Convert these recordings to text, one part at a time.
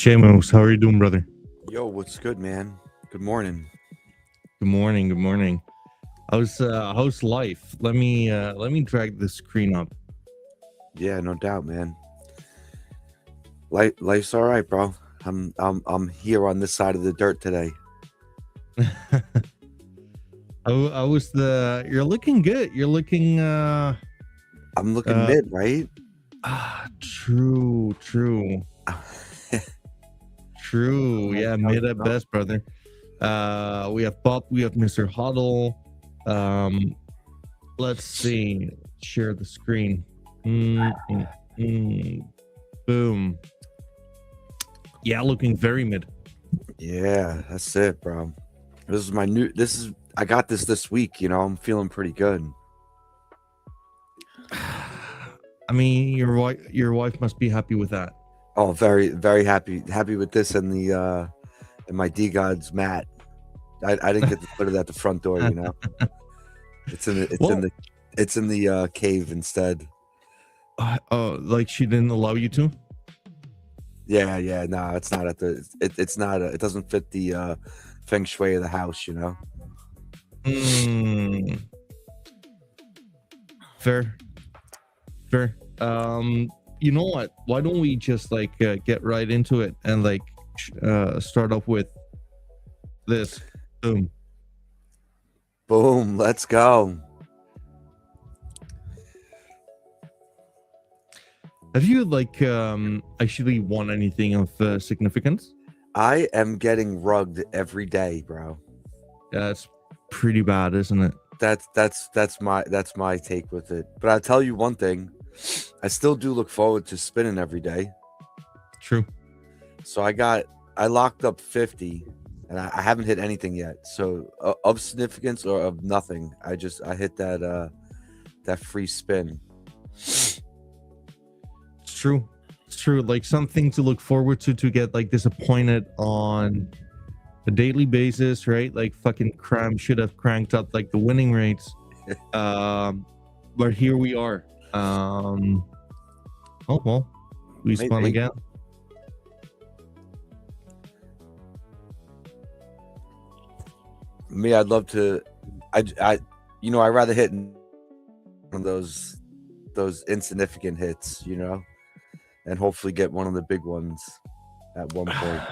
Jmos, how are you doing, brother? Yo, what's good, man? Good morning. Good morning. Good morning. How's life? Let me drag the screen up. Yeah, no doubt, man. Life's all right, bro. I'm here on this side of the dirt today. I was the. You're looking good. You're looking. I'm looking Uh. mid, right? True. True. Yeah, mid at best, brother. We have Bob. We have Mr. Huddle. Um. Let's see. Share the screen. Mm, mm, mm. Boom. Yeah, looking very mid. Yeah, that's it, bro. This is my new. This is. I got this week. I'm feeling pretty good. I mean, your wife must be happy with that. Oh, very very happy with this and the and my D God's mat. I didn't get to put it at the front door. It's in the it's in Well, the it's in the cave instead. oh, like she didn't allow you to? Yeah. No, it's not at the. It's not. It doesn't fit the feng shui of the house. Hmm. Fair. You know what? Why don't we just get right into it and start off with this? Boom. Boom. Let's go. Have you actually won anything of significance? I am getting rugged every day, bro. That's pretty bad, isn't it? That's my take with it. But I'll tell you one thing. I still do look forward to spinning every day. True. So I locked up 50 and I haven't hit anything yet. So of significance or of nothing. I hit that free spin. It's true. Like something to look forward to get disappointed on a daily basis, right? Like fucking Cram should have cranked up the winning rates. But here we are. Oh well, we spun again. Me, I'd love to. I'd rather hit one of those insignificant hits, and hopefully get one of the big ones at one point.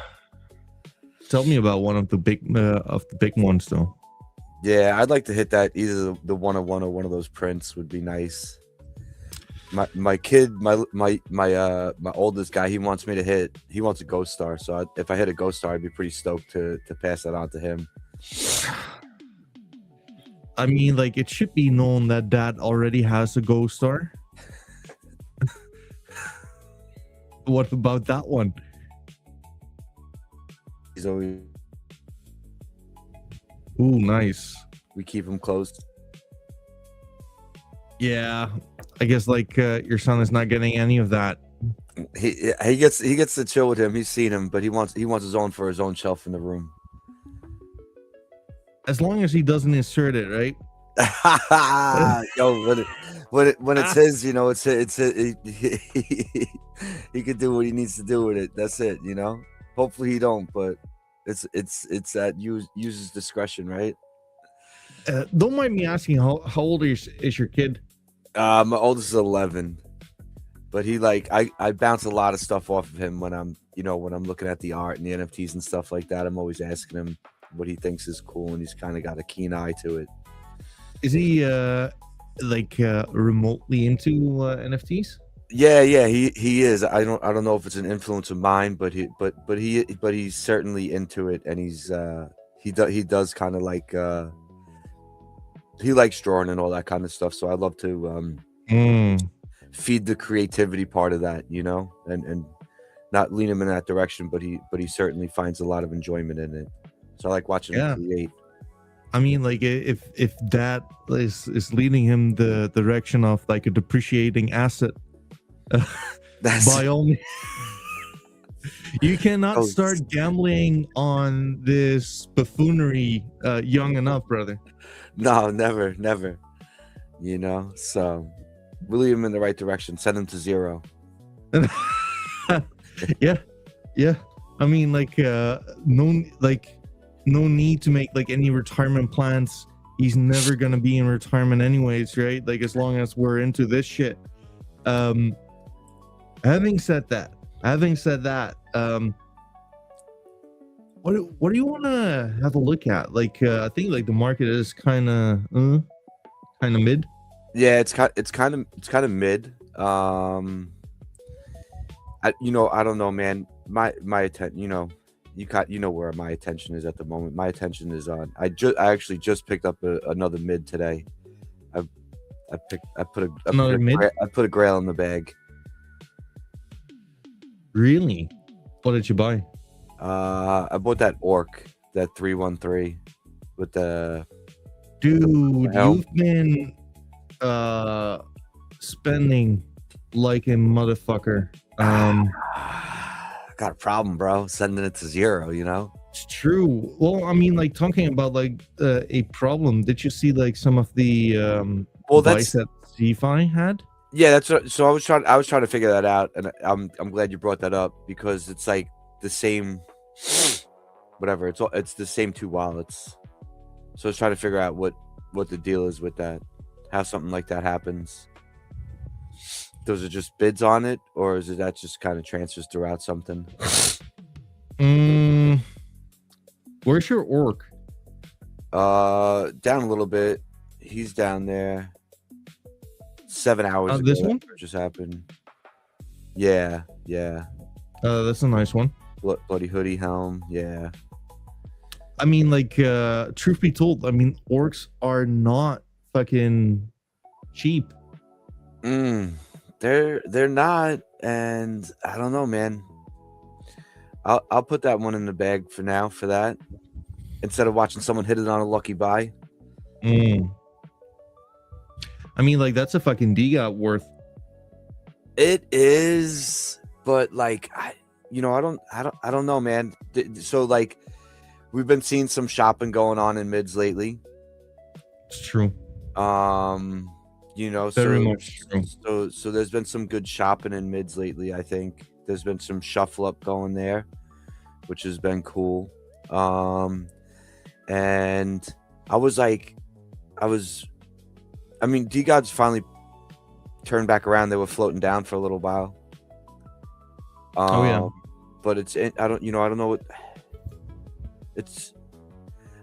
Tell me about one of the big ones, though. Yeah, I'd like to hit that. Either the 101 or one of those prints would be nice. My kid, my oldest guy, he wants a ghost star. So if I hit a ghost star, I'd be pretty stoked to pass that on to him. I mean, it should be known that Dad already has a ghost star. What about that one? He's always. Ooh, nice. We keep him close. Yeah, I guess your son is not getting any of that. He gets to chill with him. He's seen him, but he wants his own for his own shelf in the room. As long as he doesn't insert it, right? Yo, when it's his, he can do what he needs to do with it. That's it, Hopefully he don't, but it's at user's discretion, right? Don't mind me asking, how old is your kid? My oldest is 11, but he I bounce a lot of stuff off of him when I'm looking at the art and the NFTs and stuff like that. I'm always asking him what he thinks is cool, and he's kind of got a keen eye to it. Is he remotely into NFTs? Yeah, he is. I don't know if it's an influence of mine, but he's certainly into it, and he does kind of he likes drawing and all that kind of stuff. So I love to feed the creativity part of that, and not lean him in that direction, but he certainly finds a lot of enjoyment in it. So I like watching him create. I mean, if that is leading him the direction of a depreciating asset, by all means, you cannot start gambling on this buffoonery young enough, brother. No, never. So we lead him in the right direction. Send him to 0. Yeah. I mean, like, no need to make like any retirement plans. He's never gonna be in retirement anyways, right? Like, as long as we're into this shit. Having said that, what do you want to have a look at? Like, I think like the market is kind of mid. Yeah, it's kind of mid. I don't know, man. My attention, you know where my attention is at the moment. My attention is on. I actually just picked up another mid today. I put a grail in the bag. Really? What did you buy? I bought that orc, that 313 with the dude. You've been spending like a motherfucker. Got a problem, bro. Sending it to zero, It's true. Well, I mean, like, talking about like a problem. Did you see like some of the advice that CFI had? Yeah, that's what, so I was trying to figure that out, and I'm glad you brought that up, because it's like the same, whatever. It's the same two wallets. So I was trying to figure out what the deal is with that, how something like that happens. Those are just bids on it, or is it that just kind of transfers throughout something? Where's your orc? Down a little bit. He's down there. 7 hours ago. This one just happened. Yeah. That's a nice one. Bloody hoodie helm. Yeah. I mean, like, truth be told, I mean, orcs are not fucking cheap. They're not, and I don't know, man. I'll put that one in the bag for now for that, instead of watching someone hit it on a lucky buy. I mean, like, that's a fucking DGOT worth. It is, but like, I don't know, man. So like, we've been seeing some shopping going on in mids lately. It's true. Very much true. So there's been some good shopping in mids lately. I think there's been some shuffle up going there, which has been cool. And I mean, DGOD's finally turned back around. They were floating down for a little while. Oh yeah. But I don't know what it's.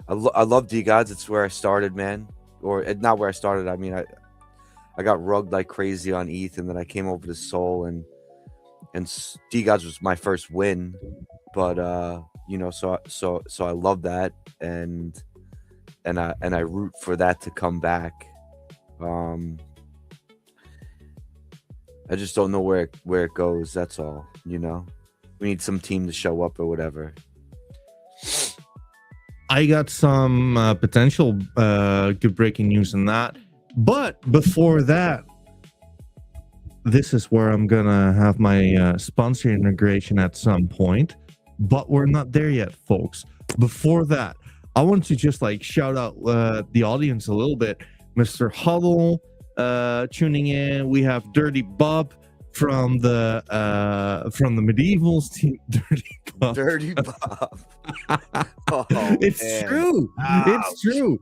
I love DGODs. It's where I started, man. Or not where I started. I mean, I got rugged like crazy on ETH, and then I came over to Sol, and DGODs was my first win. But so I love that, and I root for that to come back. I just don't know where it goes. That's all. We need some team to show up or whatever. I got some potential good breaking news in that. But before that, this is where I'm gonna have my sponsor integration at some point. But we're not there yet, folks. Before that, I want to just like shout out the audience a little bit. Mr. Huddle tuning in. We have Dirty Bob from the Medievals team. Dirty Bob. It's man. True. Ouch. It's true.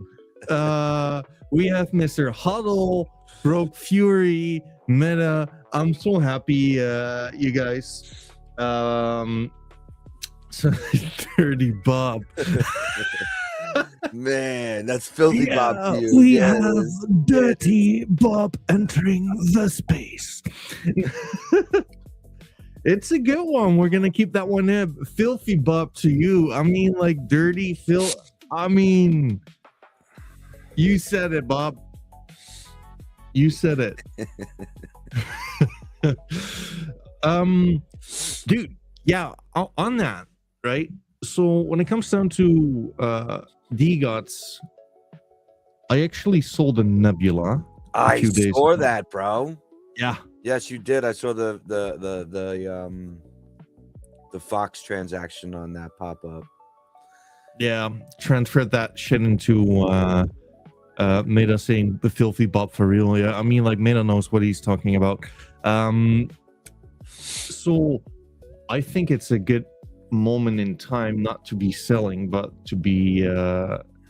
We have Mr. Huddle, Broke Fury, Meta. I'm so happy, you guys. So Dirty Bob. Man, that's filthy Bob to you. We have Dirty Bob entering the space. It's a good one. We're gonna keep that one in. Filthy Bob to you. I mean, like, dirty Phil. I mean, you said it, Bob. You said it. Dude, yeah, on that, right? So when it comes down to DGOTs, I actually sold a Nebula. I saw that, bro. Yeah. Yes, you did. I saw the Fox transaction on that pop up. Yeah, transferred that shit into Meta saying the filthy Bob for real. Yeah, I mean, like, Meta knows what he's talking about. So I think it's a good moment in time not to be selling, but to be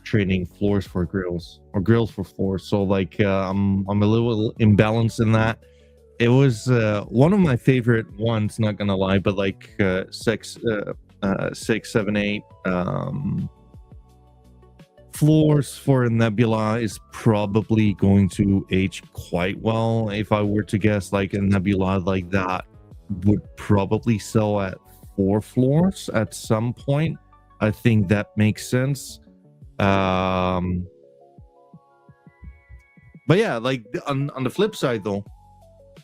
trading floors for grills or grills for floors. So like I'm a little imbalanced in that. It was one of my favorite ones, not gonna lie, but like 6, 7, 8 floors for a nebula is probably going to age quite well. If I were to guess, like a nebula like that would probably sell at 4 floors at some point. I think that makes sense. But yeah, like on the flip side though,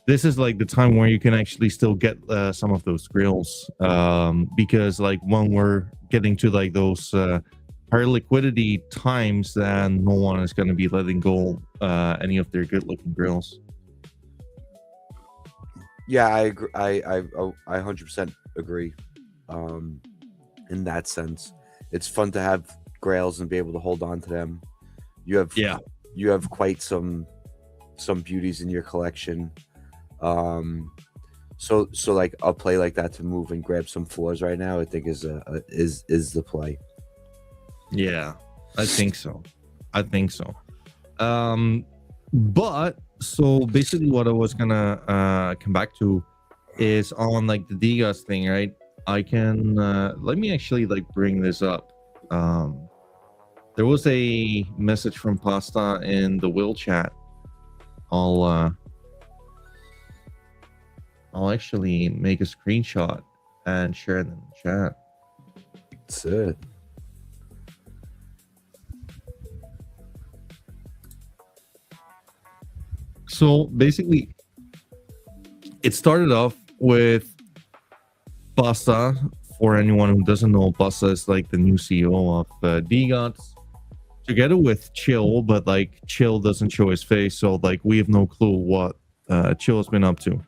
this is like the time where you can actually still get some of those grills, because like when we're getting to like those higher liquidity times, then no one is going to be letting go any of their good looking grills. Yeah, I agree. I 100% agree. In that sense, it's fun to have grails and be able to hold on to them. You have quite some beauties in your collection. So like a play like that to move and grab some floors right now, I think is the play. Yeah, I think so. But so basically what I was gonna come back to is on like the DGOS thing, right? I can let me actually like bring this up. There was a message from Pasta in the will chat. I'll actually make a screenshot and share it in the chat. That's it. So basically, it started off with Pasta. For anyone who doesn't know, Pasta is like the new CEO of DGOTS, together with Chill, but like Chill doesn't show his face, so like we have no clue what Chill has been up to.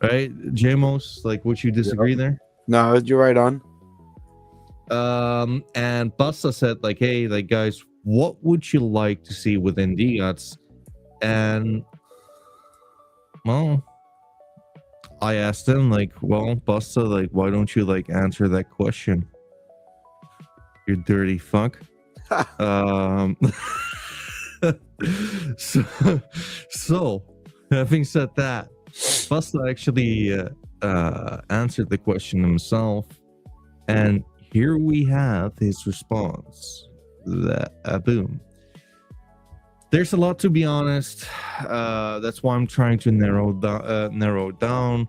Right, Jmos, like would you disagree there? No, you're right on. And Pasta said like, hey, like guys, what would you like to see within DGOTS? And well, I asked him like, well, Pasta, like why don't you like answer that question, you dirty fuck. So having said that, Pasta actually answered the question himself, and here we have his response. Boom. There's a lot, to be honest. That's why I'm trying to narrow it down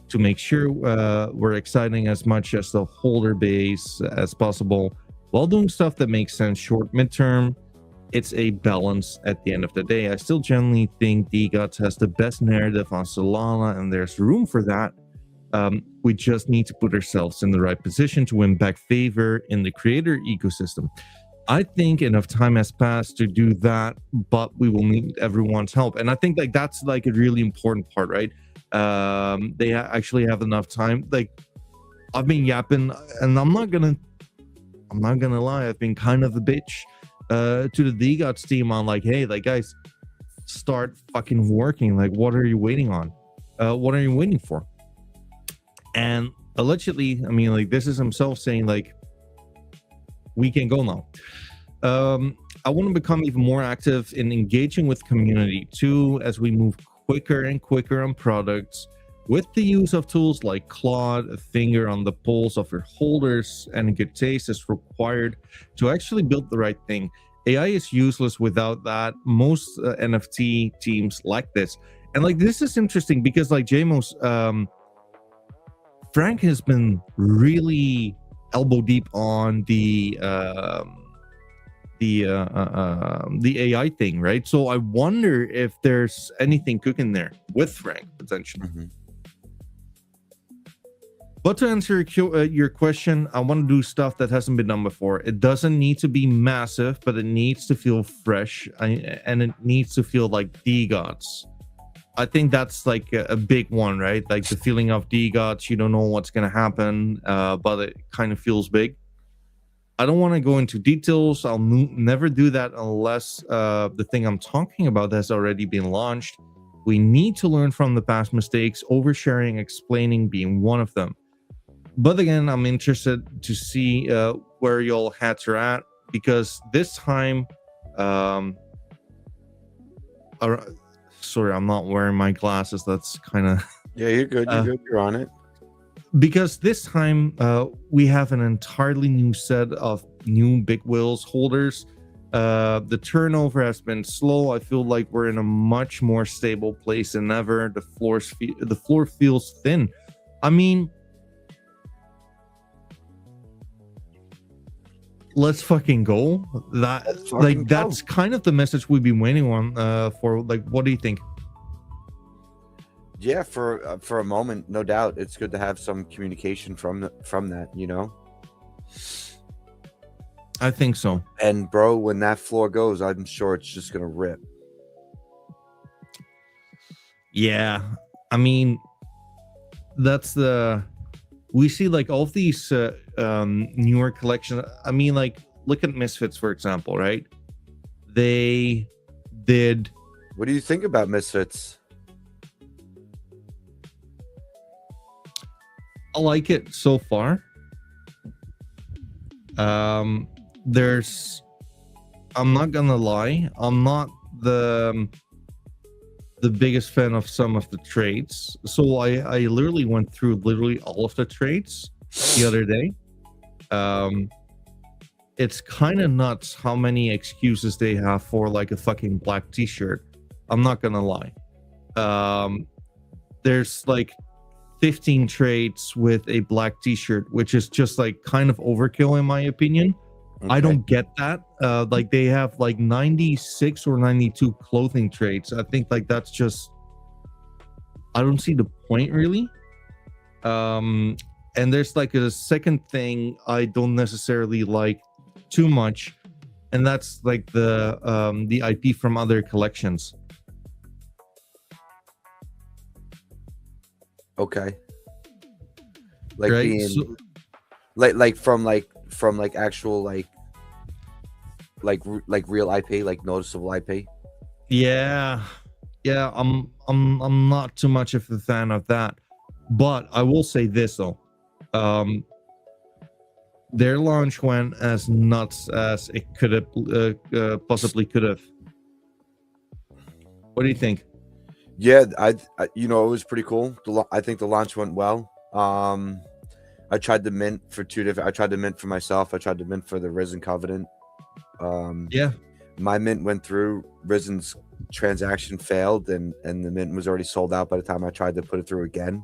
to make sure we're exciting as much as the holder base as possible, while doing stuff that makes sense short, midterm. It's a balance at the end of the day. I still generally think DGOTS has the best narrative on Solana, and there's room for that. We just need to put ourselves in the right position to win back favor in the creator ecosystem. I think enough time has passed to do that, but we will need everyone's help. And I think like that's like a really important part, right? They actually have enough time. Like I've been yapping, and I'm not gonna lie, I've been kind of a bitch to the DGOTS team on like, hey, like guys, start fucking working. Like, what are you waiting on? What are you waiting for? And allegedly, I mean, like this is himself saying like, we can go now. I want to become even more active in engaging with community too, as we move quicker and quicker on products with the use of tools like Claude. A finger on the pulse of your holders and good taste is required to actually build the right thing. AI is useless without that. Most NFT teams like this. And like this is interesting because like Jmos, Frank has been really elbow deep on the AI thing, right? So I wonder if there's anything cooking there with Frank potentially. Mm-hmm. But to answer your question, I want to do stuff that hasn't been done before. It doesn't need to be massive, but it needs to feel fresh, and it needs to feel like DGOTS. I think that's like a big one, right? Like the feeling of DGOTS, you don't know what's going to happen, but it kind of feels big. I don't want to go into details. I'll never do that unless the thing I'm talking about has already been launched. We need to learn from the past mistakes, oversharing, explaining being one of them. But again, I'm interested to see where y'all hats are at, because this time, um, uh, sorry, I'm not wearing my glasses. That's kind of Yeah, you're good. You're good. You're on it. because this time we have an entirely new set of new big wheels holders. The turnover has been slow. I feel like we're in a much more stable place than ever. The floor feels thin. I mean, let's fucking go. That's kind of the message we've been waiting on for. Like, what do you think? Yeah, for a moment, no doubt, it's good to have some communication from that, you know. I think so. And bro, when that floor goes, I'm sure it's just gonna rip. Yeah, I mean, that's the we see like all of these newer collections. I mean, like, look at Misfits, for example, right? They did. What do you think about Misfits? I like it so far. There's I'm not gonna lie, I'm not the biggest fan of some of the trades. So I literally went through literally all of the trades the other day. It's kind of nuts how many excuses they have for like a fucking black t-shirt. I'm not gonna lie. There's like 15 trades with a black t-shirt, which is just like kind of overkill in my opinion. Okay. I don't get that. Like they have like 96 or 92 clothing trades. I think like that's just, I don't see the point really. And there's like a second thing I don't necessarily like too much, and that's like the IP from other collections. Okay. Like right? being like from actual like real IP, like noticeable IP. Yeah. I'm not too much of a fan of that, but I will say this though. Their launch went as nuts as it could have possibly could have. What do you think? Yeah, I it was pretty cool. I think the launch went well. I tried the mint for two different. I tried the mint for myself. I tried the mint for the Risen Covenant. Yeah, my mint went through. Risen's transaction failed, and the mint was already sold out by the time I tried to put it through again.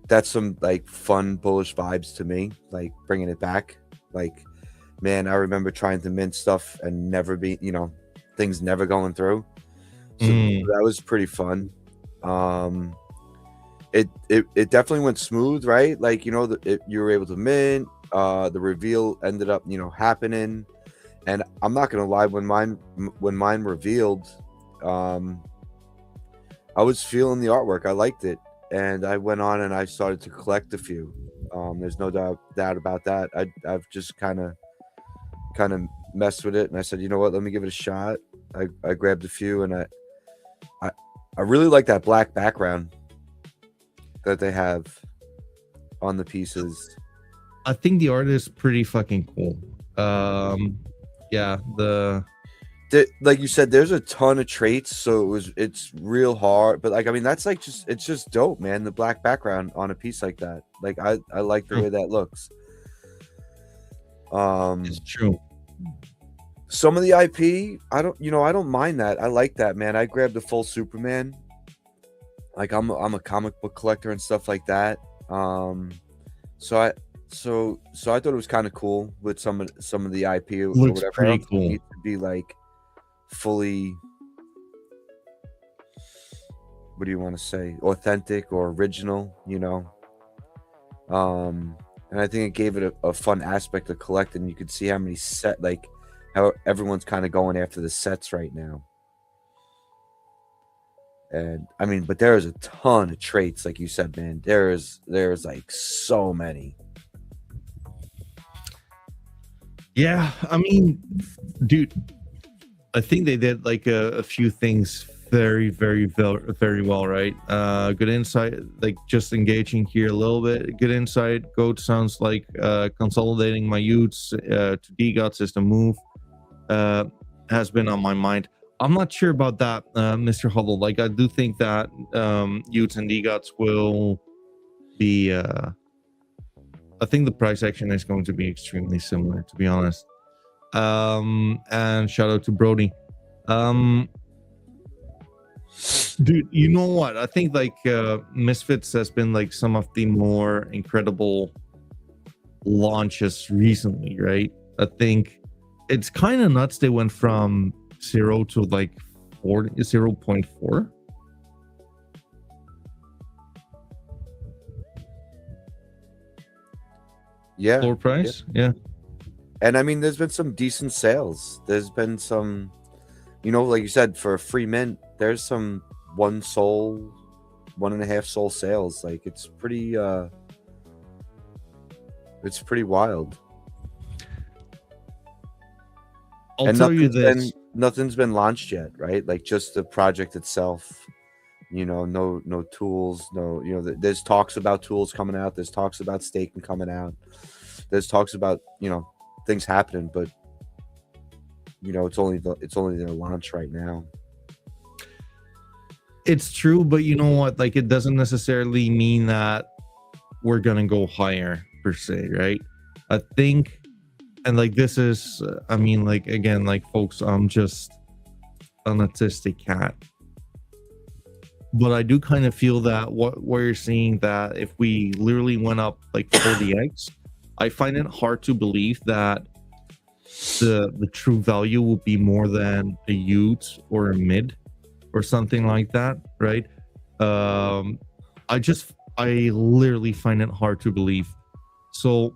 That's some like fun bullish vibes to me, like bringing it back. Like, man, I remember trying to mint stuff and never be, things never going through. So that was pretty fun. It definitely went smooth, right? Like, you were able to mint. The reveal ended up, happening. And I'm not gonna lie, when mine revealed, I was feeling the artwork. I liked it, and I went on and I started to collect a few. There's no doubt about that. I've just kind of messed with it, and I said, you know what? Let me give it a shot. I grabbed a few, and I really like that black background that they have on the pieces. I think the art is pretty fucking cool. Yeah, like you said, there's a ton of traits, so it's real hard. But like, I mean, that's like it's just dope, man. The black background on a piece like that. Like I like the way that looks. It's true. Some of the IP, I don't mind that. I like that, man. I grabbed the full Superman. Like I'm a comic book collector and stuff like that. So I thought it was kind of cool with some of the IP or looks whatever. Pretty cool. Need to be like fully, what do you want to say, authentic or original, and I think it gave it a fun aspect to collect, and you could see how many how everyone's kind of going after the sets right now. And I mean, but there is a ton of traits, like you said, man. There's like so many. Yeah, I mean, dude, I think they did like a few things very well, right? Good insight, like just engaging here a little bit. Good insight. Goat sounds like consolidating my utes to DGOTs is the move. Has been on my mind. I'm not sure about that, Mr. Huddle. Like, I do think that utes and DGOTs will be. I think the price action is going to be extremely similar, to be honest. And shout out to Brody. Dude, you know what? I think like Misfits has been like some of the more incredible launches recently, right? I think it's kind of nuts. They went from 0 to like 0.4. Yeah. Floor price. Yeah. And I mean, there's been some decent sales. There's been some, like you said, for a free mint, there's some 1 soul, 1.5 soul sales. Like it's pretty wild. I'll tell you this. Nothing's been launched yet, right? Like just the project itself. No tools, there's talks about tools coming out. There's talks about staking coming out. There's talks about, things happening, but it's only their launch right now. It's true, but you know what? Like, it doesn't necessarily mean that we're gonna go higher per se, right? I think, and like this is, I mean, like again, like folks, I'm just an autistic cat, but I do kind of feel that what we're seeing, that if we literally went up like 40x, I find it hard to believe that the true value will be more than a ute or a mid or something like that, right? I literally find it hard to believe. So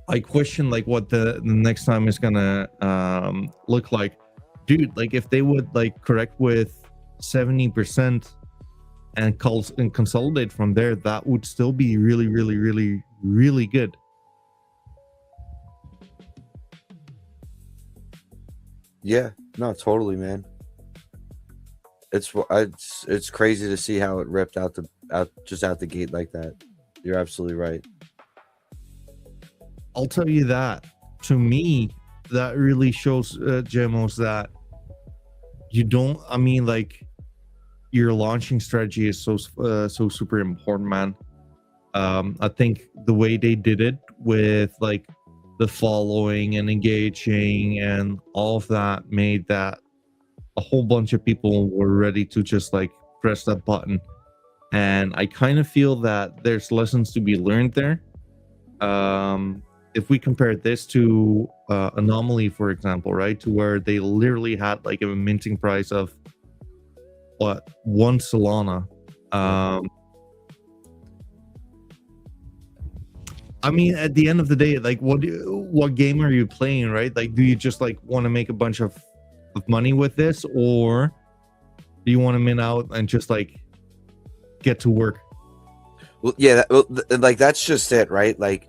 I question like what the next time is gonna look like. Dude, like if they would like correct with 70% and consolidate from there, that would still be really, really, really, really good. Yeah, no, totally, man. It's crazy to see how it ripped out the gate like that. You're absolutely right. I'll tell you that. To me, that really shows Jmos that you don't. I mean, like your launching strategy is so super important, man. I think the way they did it with like the following and engaging and all of that made that a whole bunch of people were ready to just like press that button. And I kind of feel that there's lessons to be learned there. If we compare this to Anomaly, for example, right, to where they literally had like a minting price of what, 1 Solana. I mean, at the end of the day, like what game are you playing, right? Like, do you just like want to make a bunch of money with this, or do you want to mint out and just like get to work? Well, yeah, like that's just it, right? Like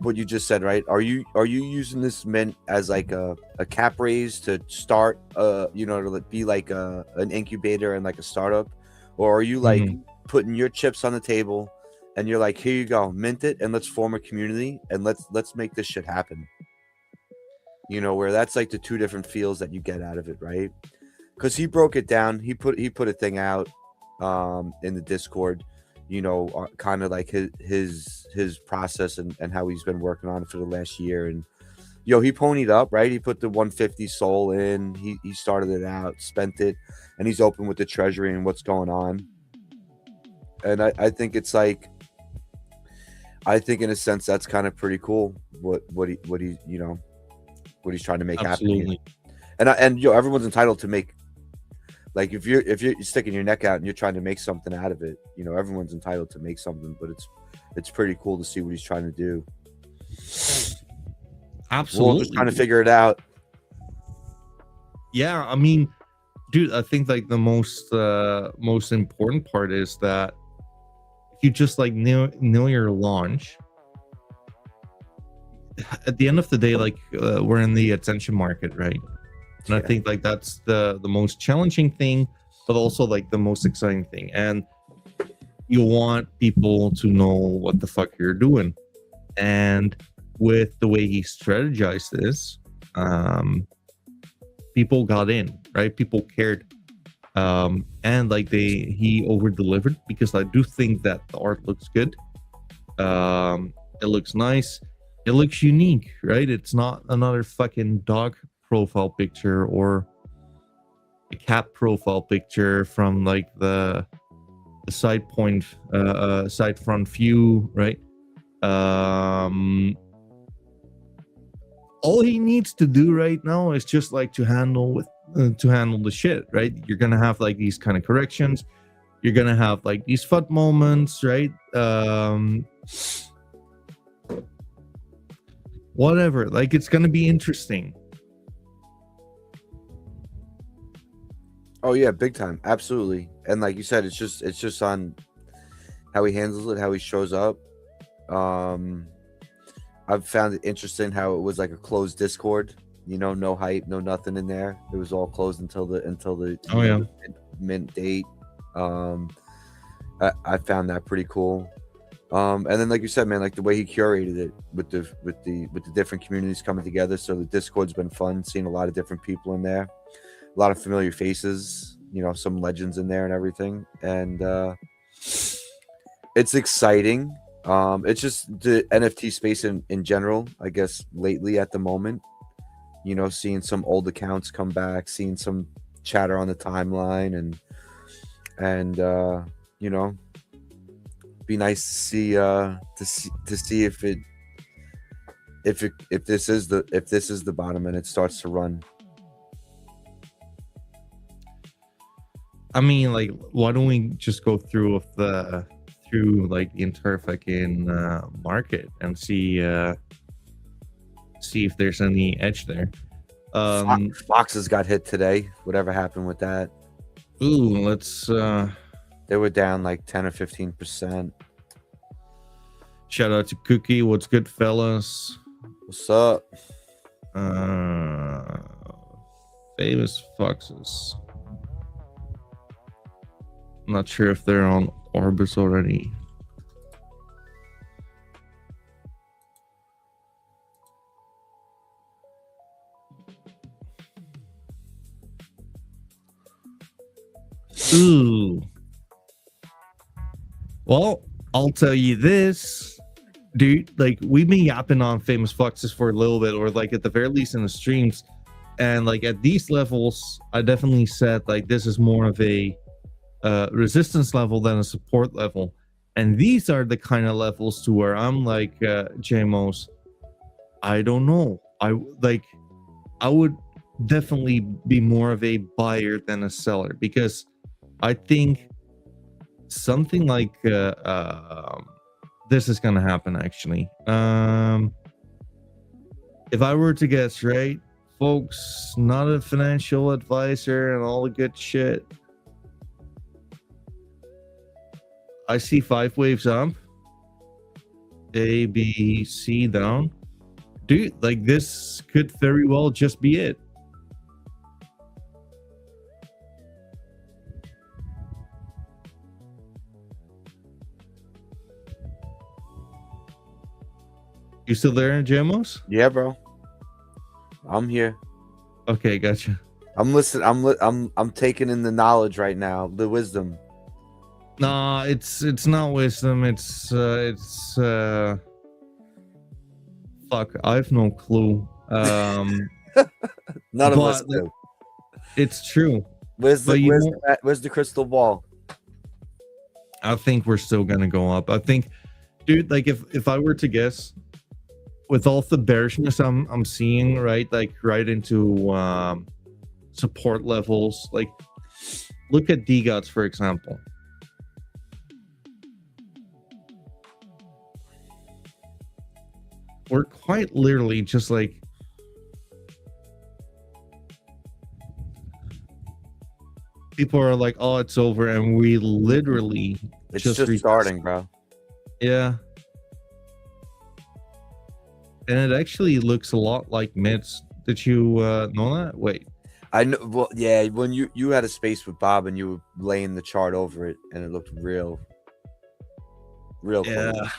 what you just said, right? Are you using this mint as like a cap raise to start, to be like an incubator and like a startup, or are you like putting your chips on the table and you're like, here you go, mint it, and let's form a community and let's make this shit happen? Where that's like the two different feels that you get out of it, right? Because he broke it down. He put a thing out in the Discord, kind of like his process and how he's been working on it for the last year. And he ponied up, right? He put the 150 soul in. He started it out, spent it, and he's open with the treasury and what's going on. And I think it's like, I think in a sense that's kind of pretty cool what he's trying to make happen. And everyone's entitled to make, like, if you're sticking your neck out and you're trying to make something out of it, everyone's entitled to make something. But it's pretty cool to see what he's trying to do. Absolutely, we're just trying to figure it out. Yeah, I mean, dude, I think like the most important part is that if you just like know your launch. At the end of the day, like we're in the attention market, right? And I think like that's the most challenging thing, but also like the most exciting thing. And you want people to know what the fuck you're doing. And with the way he strategized this, people got in, right? People cared. And like he over delivered, because I do think that the art looks good. It looks nice. It looks unique, right? It's not another fucking dog profile picture or a cat profile picture from like the side front view, right? All he needs to do right now is just like to handle the shit, right? You're gonna have like these kind of corrections. You're gonna have like these FUD moments, right? Whatever, like it's gonna be interesting. Oh yeah, big time, absolutely. And like you said, it's just on how he handles it, how he shows up. I've found it interesting how it was like a closed Discord. You know, no hype, no nothing in there. It was all closed until the mint date. I found that pretty cool. And then like you said, man, like the way he curated it with the different communities coming together. So the Discord's been fun, seeing a lot of different people in there, a lot of familiar faces, you know, some legends in there and everything. And it's exciting. It's just the NFT space in general, I guess, lately at the moment, you know, seeing some old accounts come back, seeing some chatter on the timeline, and you know, be nice to see if this is the bottom and it starts to run. I mean, like, why don't we just go through like the entire fucking market and see if there's any edge there. Foxes got hit today. Whatever happened with that? Ooh, let's. They were down like 10 or 15%. Shout out to Cookie. What's good, fellas? What's up? Famous foxes. I'm not sure if they're on Orbis already. Ooh. Well, I'll tell you this, dude. Like, we've been yapping on famous foxes for a little bit, or like at the very least in the streams. And like at these levels, I definitely said like this is more of a resistance level than a support level. And these are the kind of levels to where I'm like, Jmos, I don't know. I would definitely be more of a buyer than a seller, because I think something like this is gonna happen actually. If I were to guess, right, folks, not a financial advisor and all the good shit, I see 5 waves up, A, B, C down. Dude, like this could very well just be it. You still there, Jmos? Yeah, bro. I'm here. Okay, gotcha. I'm listening. I'm taking in the knowledge right now, the wisdom. Nah, it's not wisdom. It's fuck. I have no clue. None of us do. It's true. Where's the crystal ball? I think we're still gonna go up. I think, dude, like if I were to guess, with all the bearishness I'm seeing, right, like right into support levels, like look at DGOTS, for example. We're quite literally just like people are like, oh, it's over, and we literally it's just starting, bro. Yeah. And it actually looks a lot like mids. Did you know that? Wait. I know. Well, yeah. When you had a space with Bob and you were laying the chart over it, and it looked real Yeah. close.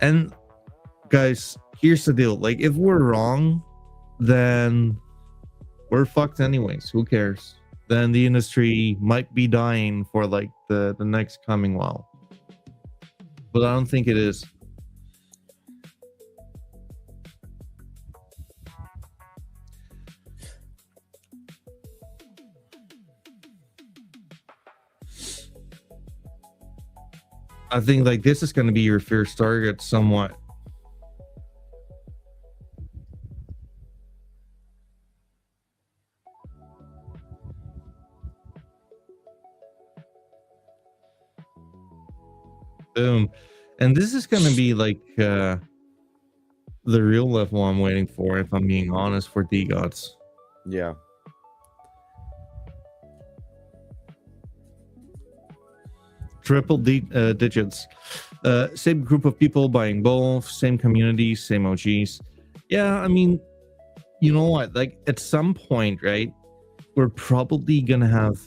And guys, here's the deal. Like, if we're wrong, then we're fucked anyways. Who cares? Then the industry might be dying for like the next coming while. But I don't think it is. I think like this is going to be your first target somewhat. Boom. And this is going to be like the real level I'm waiting for, if I'm being honest, for D-Gods. Yeah. Triple digits. Same group of people buying both, same community, same OGs. Yeah, I mean, you know what? Like, at some point, right, we're probably going to have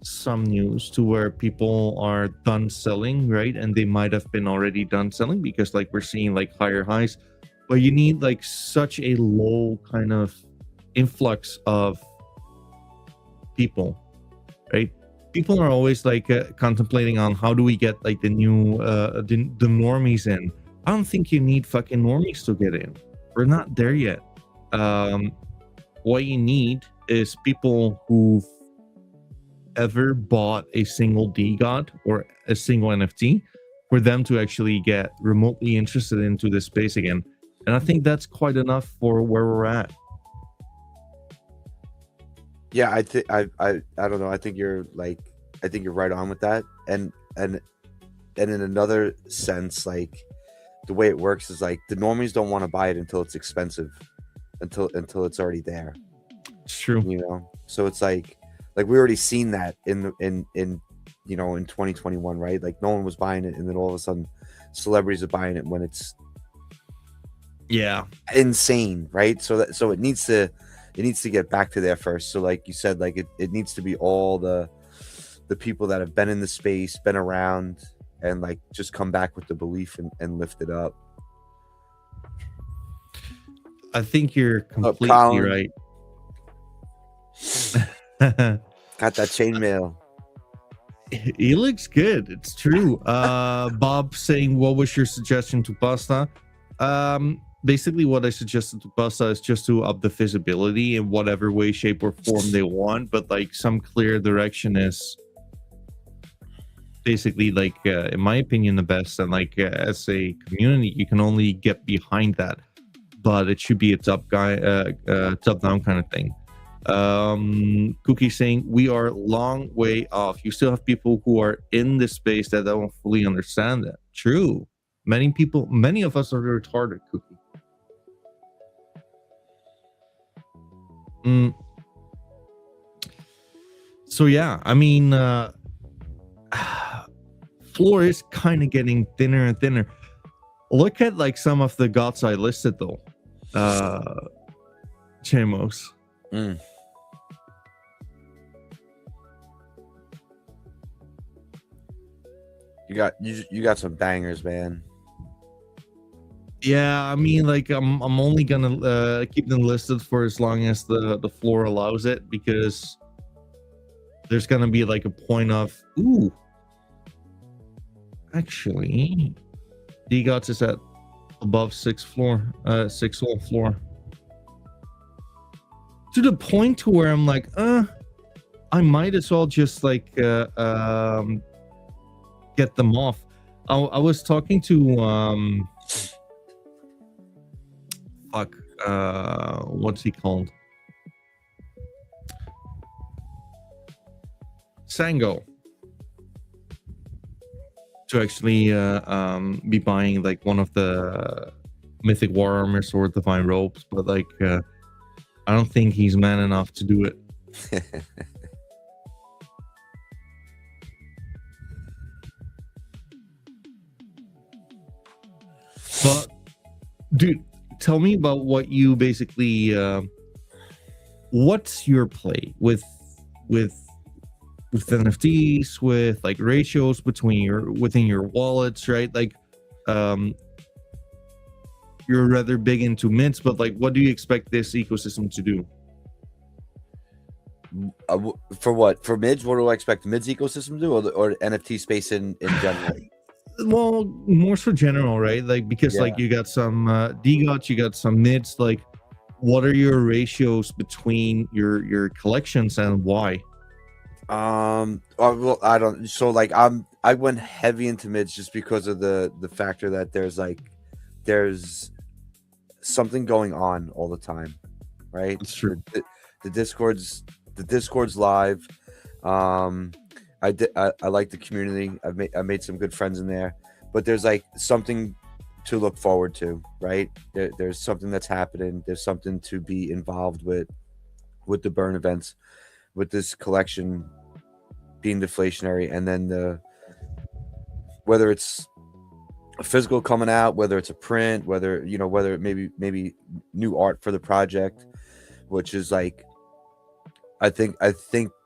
some news to where people are done selling, right? And they might have been already done selling because like we're seeing like higher highs, but you need like such a low kind of influx of people, right? People are always like contemplating on how do we get like the new the normies in. I don't think you need fucking normies to get in. We're not there yet. What you need is people who've ever bought a single D-God or a single NFT for them to actually get remotely interested into this space again. And I think that's quite enough for where we're at. Yeah, I think I don't know. I think you're right on with that. And in another sense, like the way it works is like the normies don't want to buy it until it's expensive, until it's already there. It's true. You know, so it's like we already seen that in you know, in 2021, right? Like no one was buying it, and then all of a sudden celebrities are buying it when it's insane, right? So it needs to get back to there first. So like you said, like it needs to be all the people that have been in the space, been around, and like just come back with the belief and lift it up. I think you're completely right. Got that chainmail. He looks good. It's true. Bob saying, what was your suggestion to Pasta? Basically what I suggested to Pasta is just to up the visibility in whatever way, shape, or form they want, but like some clear direction is basically like in my opinion the best. And like as a community you can only get behind that, but it should be a top down kind of thing. Cookie saying we are long way off. You still have people who are in this space that don't fully understand that. True. Many of us are retarded, Cookie. So yeah, I mean floor is kind of getting thinner and thinner. Look at like some of the gods I listed though. Jmos. You got some bangers, man. Yeah, I mean, like I'm only gonna keep them listed for as long as the floor allows it, because there's gonna be like a point of actually D-Gots is at above sixth floor, floor, to the point to where I'm like, I might as well just like get them off. I was talking to what's he called? Sango, to actually be buying like one of the mythic war armors or divine robes, but like I don't think he's man enough to do it. But dude, tell me about what you basically what's your play with NFTs, with like ratios within your wallets, right? Like, you're rather big into mints, but like, what do you expect this ecosystem to do? For what? For mids? What do I expect the mids ecosystem to do, or NFT space in general? Well, more so general, right? Like, because like you got some DGOTs, you got some mids. Like, what are your ratios between your collections and why? Well, I don't. So like, I went heavy into mids just because of the factor that there's something going on all the time, right? That's true. The Discord's live. I like the community. I made some good friends in there, but there's like something to look forward to, right? There's something that's happening. There's something to be involved with the burn events, with this collection being deflationary, and then whether it's a physical coming out, whether it's a print, whether it maybe new art for the project, which is like, I think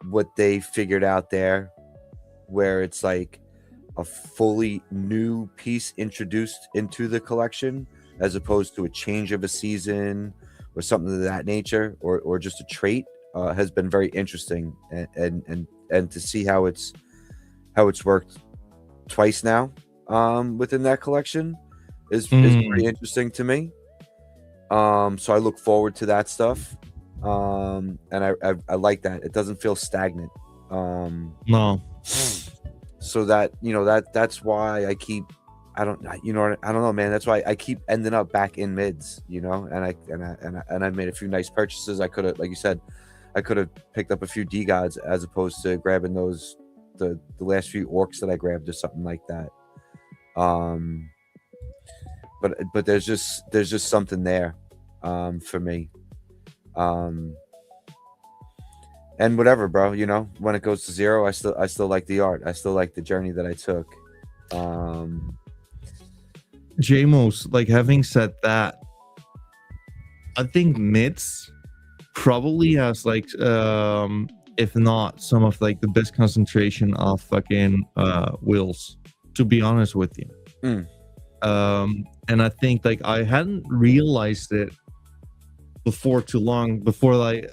what they figured out there, where it's like a fully new piece introduced into the collection, as opposed to a change of a season or something of that nature, or just a trait, has been very interesting, and to see how it's worked twice now within that collection is pretty interesting to me. So I look forward to that stuff. And I like that. It doesn't feel stagnant. No. So that, that's why I keep, I don't know, man. That's why I keep ending up back in mids, and I made a few nice purchases. I could have, like you said, I could have picked up a few DGods as opposed to grabbing those, the last few orcs that I grabbed or something like that. But there's just something there, for me. And whatever, bro, when it goes to zero, I still like the art. I still like the journey that I took. Jmos, like, having said that, I think mids probably has like, if not some of like the best concentration of fucking wills, to be honest with you. And I think like I hadn't realized it before too long, before, like,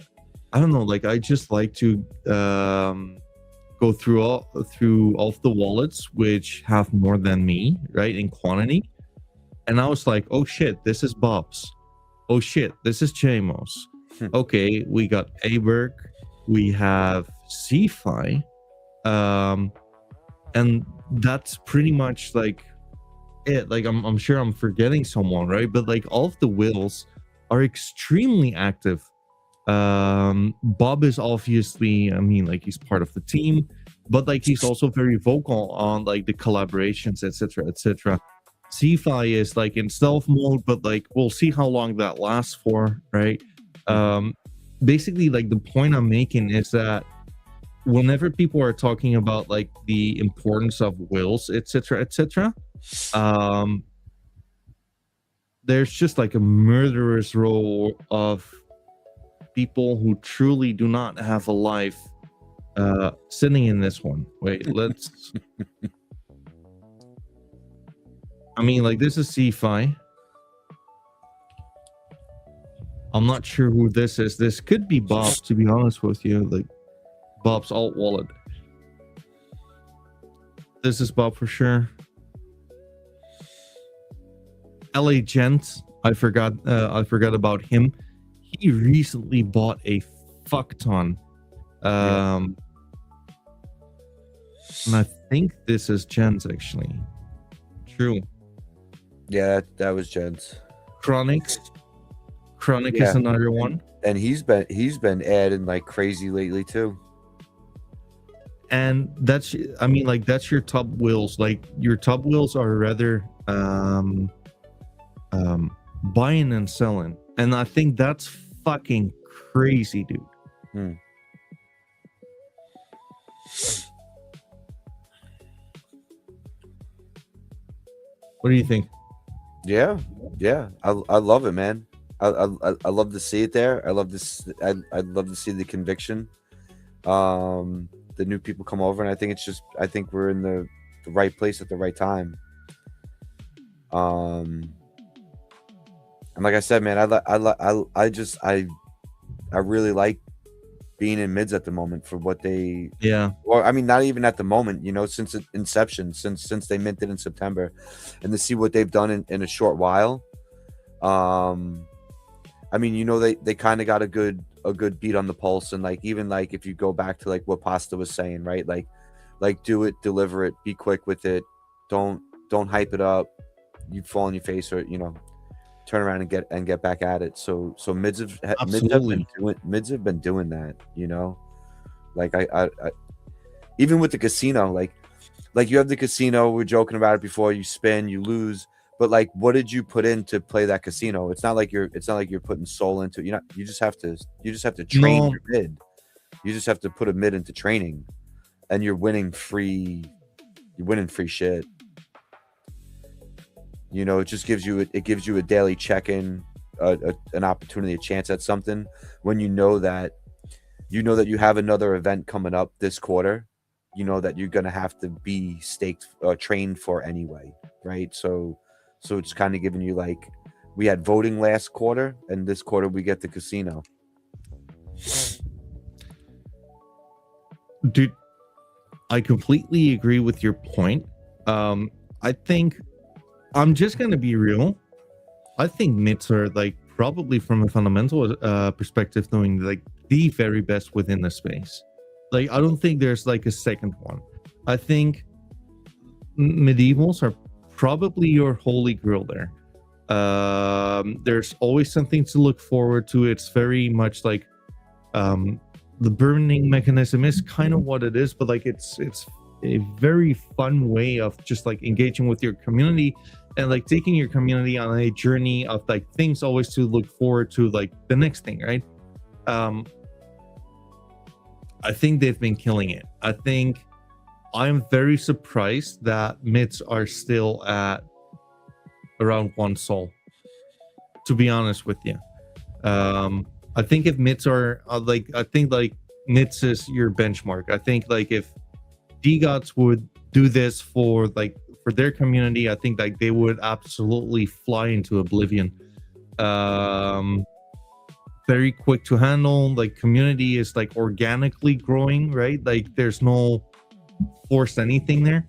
I don't know, like, I just like to go through all of the wallets which have more than me, right, in quantity. And I was like, oh shit, this is Bob's. Oh shit, this is Jmos. Okay, we got Aberg, we have CFI, and that's pretty much like it. Like, I'm sure I'm forgetting someone, right? But like, all of the wills are extremely active. Bob is obviously, I mean, like, he's part of the team, but like, he's also very vocal on like the collaborations, etc., etc. CFI is like in stealth mode, but like, we'll see how long that lasts for, right? Basically, like, the point I'm making is that whenever people are talking about like the importance of wills, etc., etc., there's just like a murderous row of people who truly do not have a life sitting in this one. Wait, let's I mean, like, this is CFI. I'm not sure who this is. This could be Bob, to be honest with you. Like, Bob's alt wallet. This is Bob for sure. LA Gent, I forgot about him. He recently bought a fuck ton. And I think this is Jen's, actually. True. Yeah, that was Jen's. Chronic is another one. And he's been adding like crazy lately too. And that's, I mean, like, that's your top wills. Like, your top wills are rather buying and selling. And I think that's fucking crazy, dude. What do you think? Yeah, I love it, man. I love to see it there. I love this. I'd love to see the conviction. The new people come over, and I think we're in the right place at the right time. Um, and like I said, man, I really like being in mids at the moment for what they. Yeah. Well, I mean, not even at the moment, since inception, since they minted in September, and to see what they've done in a short while. I mean, they kind of got a good beat on the pulse, and like even like if you go back to like what Pasta was saying, right? Like do it, deliver it, be quick with it, don't hype it up, you fall on your face, or turn around and get back at it. So Absolutely. mids have been doing that, like I even with the casino, like you have the casino, we're joking about it before, you spin, you lose. But like, what did you put in to play that casino? It's not like you're putting soul into it. You just have to train No. your mid. You just have to put a mid into training, and you're winning free shit. It just gives you a daily check-in, an opportunity, a chance at something when you know that you have another event coming up this quarter. That you're gonna have to be trained for anyway, right? So it's kind of giving you like, we had voting last quarter, and this quarter we get the casino. Dude, I completely agree with your point. I think I'm just gonna be real. I think mids are like probably from a fundamental perspective, knowing like the very best within the space. Like I don't think there's like a second one. I think medievals are probably your holy grail there. There's always something to look forward to. It's very much like the burning mechanism is kind of what it is, but like it's a very fun way of just like engaging with your community and like taking your community on a journey of like things always to look forward to, like the next thing, right? I think they've been killing it. I think I'm very surprised that mids are still at around 1 soul, to be honest with you. I think if mids are I think like mids is your benchmark. I think like if DGOTs would do this for their community, I think like they would absolutely fly into oblivion. Very quick to handle, like community is like organically growing, right? Like there's no forced anything there.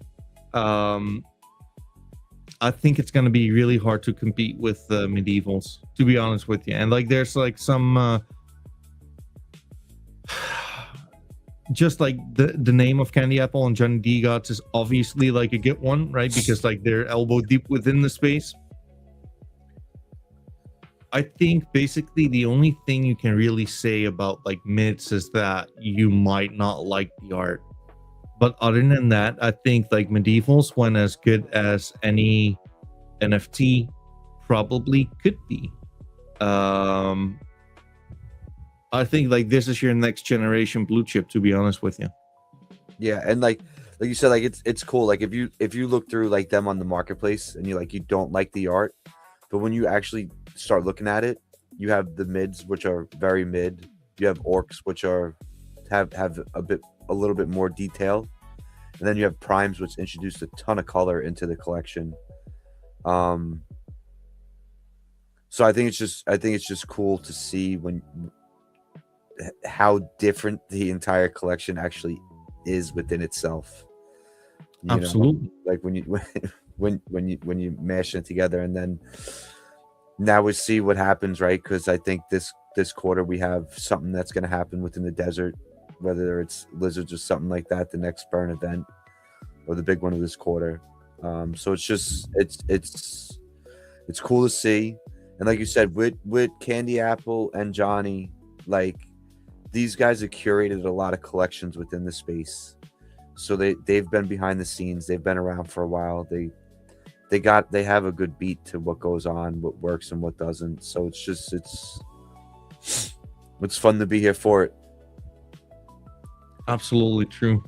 I think it's going to be really hard to compete with medievals, to be honest with you. And like there's like some just like the name of Candy Apple and Johnny DGOTs is obviously like a good one, right? Because like they're elbow deep within the space. I think basically the only thing you can really say about like mids is that you might not like the art. But other than that, I think like medievals, when as good as any NFT probably could be. I think like this is your next generation blue chip, to be honest with you. Yeah, and like you said, like it's cool. Like if you look through like them on the marketplace and you don't like the art, but when you actually start looking at it, you have the mids, which are very mid. You have orcs, which have a little bit more detail, and then you have primes, which introduced a ton of color into the collection. So I think it's just cool to see how different the entire collection actually is within itself. Absolutely. Like when you mash it together, and then now we see what happens, right? Because I think this quarter we have something that's going to happen within the desert, whether it's lizards or something like that, the next burn event or the big one of this quarter. So it's just it's cool to see. And like you said, with Candy Apple and Johnny, like these guys have curated a lot of collections within the space. So they've been behind the scenes, they've been around for a while. They have a good beat to what goes on, what works and what doesn't. So it's fun to be here for it. Absolutely true.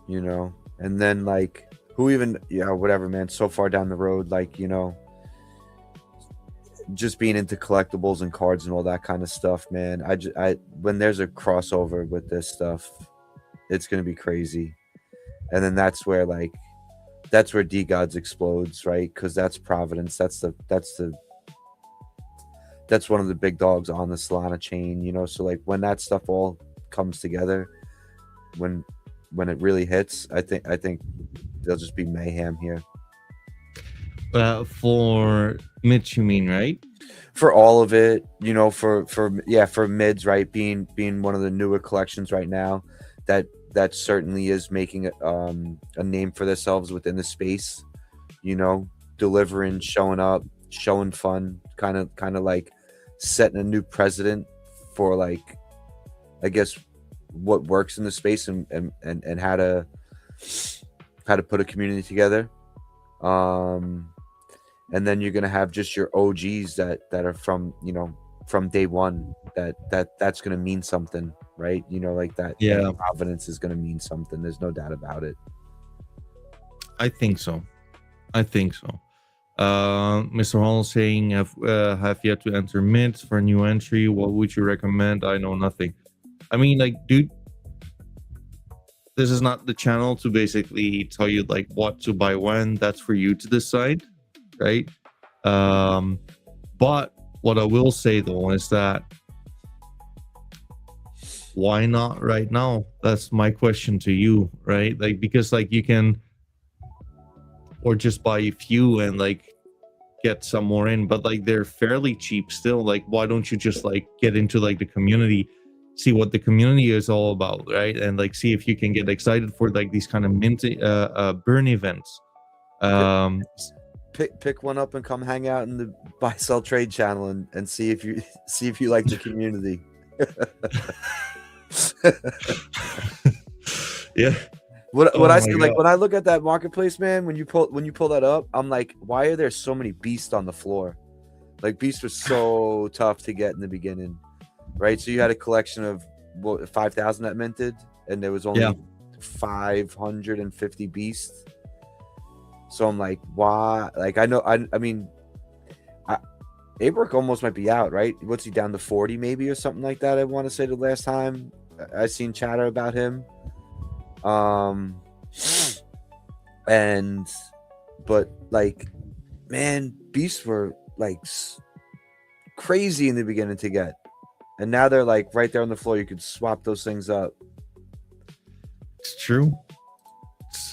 And then like whatever, man, so far down the road, like, just being into collectibles and cards and all that kind of stuff, man. I when there's a crossover with this stuff, it's gonna be crazy. And then that's where D Gods explodes, right? Because that's Providence. That's one of the big dogs on the Solana chain, you know. So like when that stuff all comes together, when it really hits, I think there'll just be mayhem here. For Mitch, you mean, right? For all of it, you know, for mids, right? Being one of the newer collections right now, that certainly is making a name for themselves within the space, you know, delivering, showing up, showing fun, kind of like setting a new precedent for, like, I guess, what works in the space and how to put a community together. And then you're gonna have just your OGs that are from, you know, from day one, that's gonna mean something, right? You know, like that. Yeah, that Providence is gonna mean something. There's no doubt about it. I think so. Mr. Hall saying, have yet to enter mids for a new entry. What would you recommend? I know nothing. I mean, like, dude, this is not the channel to basically tell you like what to buy when. That's for you to decide, right? But what I will say though is that why not right now? That's my question to you, right? Like, because like you can, or just buy a few and like get some more in, but like they're fairly cheap still. Like, why don't you just like get into like the community, see what the community is all about, right? And like see if you can get excited for like these kind of burn events. Pick one up and come hang out in the buy sell trade channel and see if you like the community. Yeah. What I see, like when I look at that marketplace, man, when you pull that up, I'm like, why are there so many beasts on the floor? Like, beasts were so tough to get in the beginning, right? So you had a collection of 5,000 that minted, and there was only 550 beasts. So I'm like, why? Like, I mean, Abrook almost might be out, right? What's he down to 40 maybe or something like that? I want to say the last time I seen chatter about him. But like, man, beasts were like crazy in the beginning to get, and now they're like right there on the floor. You could swap those things up. It's true. It's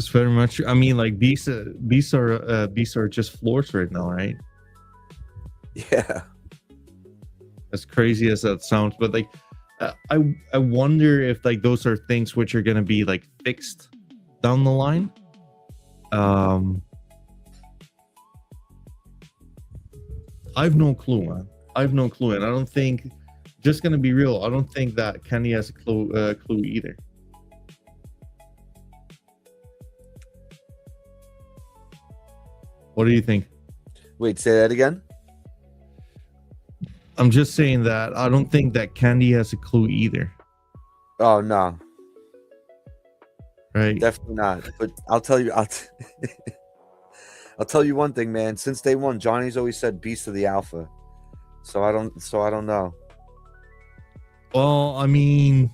very much. I mean, like beasts are just floors right now, right? Yeah. As crazy as that sounds, but like, I wonder if like those are things which are gonna be like fixed down the line. I've no clue, man. And I don't think, just gonna be real, I don't think that Candy has a clue either. What do you think? Wait, say that again. I'm just saying that I don't think that Candy has a clue either. Oh no, right? Definitely not. But I'll tell you, I'll tell you one thing, man. Since day one, Johnny's always said "Beast of the Alpha," so I don't know. Well, I mean,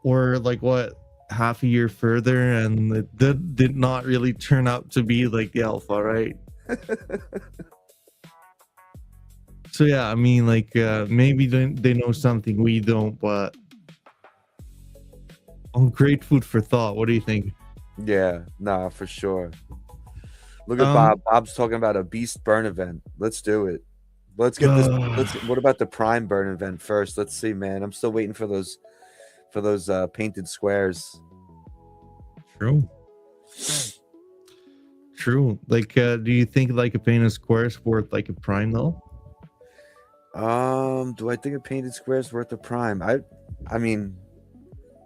we're like what, half a year further, and it did not really turn out to be like the Alpha, right? So yeah, I mean, like maybe they know something we don't, but on great food for thought. What do you think? Yeah, nah, for sure. Look at Bob. Bob's talking about a beast burn event. Let's do it. Let's get this. What about the prime burn event first? Let's see, man. I'm still waiting for those painted squares. True. Like, do you think like a painted square is worth like a prime though? Do I think a painted square is worth a prime? I mean,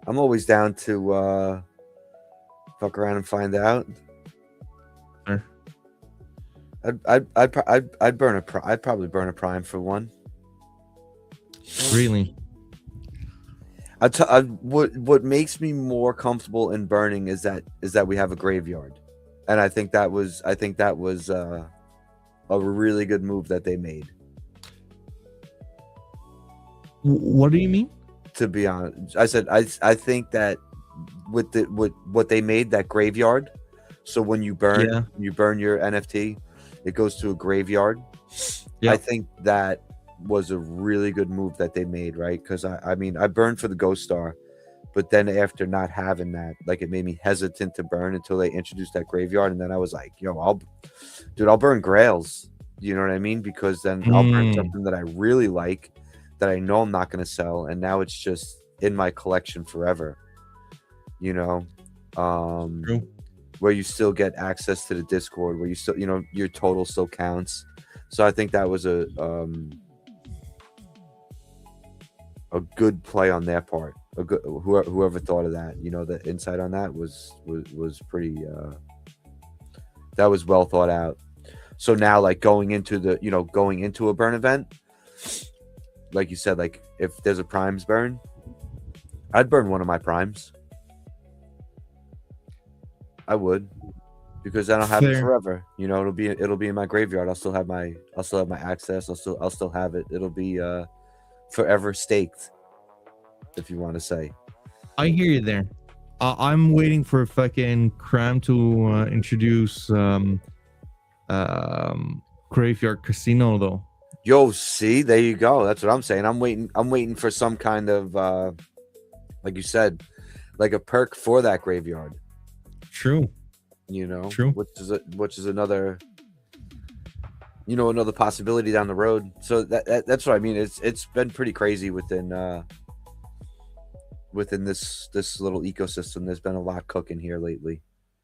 I'm always down to fuck around and find out. Sure. I'd probably burn a prime for one. Really? What makes me more comfortable in burning is that we have a graveyard, and I think that was a really good move that they made. What do you mean? To be honest, I said I think that with what they made, that graveyard. So when you burn your NFT, it goes to a graveyard. Yeah. I think that was a really good move that they made, right? Because I mean, I burned for the Ghost Star, but then after not having that, like, it made me hesitant to burn until they introduced that graveyard, and then I was like, yo, I'll burn Grails. You know what I mean? Because then I'll burn something that I really like, that I know I'm not going to sell, and now it's just in my collection forever. You know, True. where you still get access to the Discord, where you still, your total still counts. So I think that was a good play on their part. A good, whoever thought of that, the insight on that was pretty. That was well thought out. So now, like, going into a burn event, like you said, like, if there's a primes burn, I'd burn one of my primes. I would, because then I'll have it forever. It'll be in my graveyard. I'll still have my access. I'll still have it. It'll be forever staked, if you want to say. I hear you there. I'm waiting for fucking Cram to introduce Graveyard Casino, though. Yo, see, there you go. That's what I'm saying. I'm waiting for some kind of like you said, like a perk for that graveyard. True. True. Which is another another possibility down the road. So that's what I mean. It's been pretty crazy within this little ecosystem. There's been a lot cooking here lately.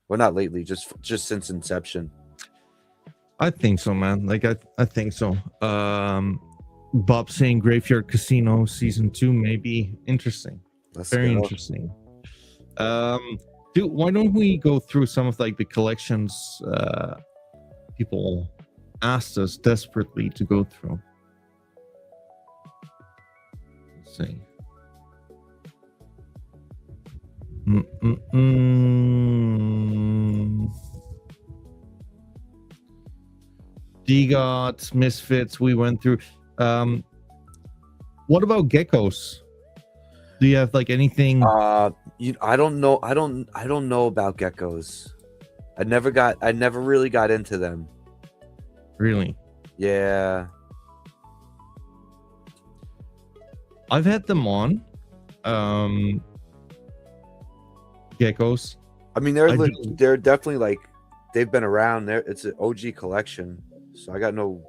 Well, not lately, just since inception. I think so, man. Like, I think so. Bob saying Graveyard Casino season 2 may be interesting. Very interesting. Dude, why don't we go through some of, like, the collections people asked us desperately to go through? Let's see. D-Gods, Misfits, we went through. What about geckos? Do you have, like, anything? I don't know. I don't know about geckos. I never really got into them. Really? Yeah. I've had them on. Geckos. I mean, they're definitely, like, they've been around. It's an OG collection, so I got no.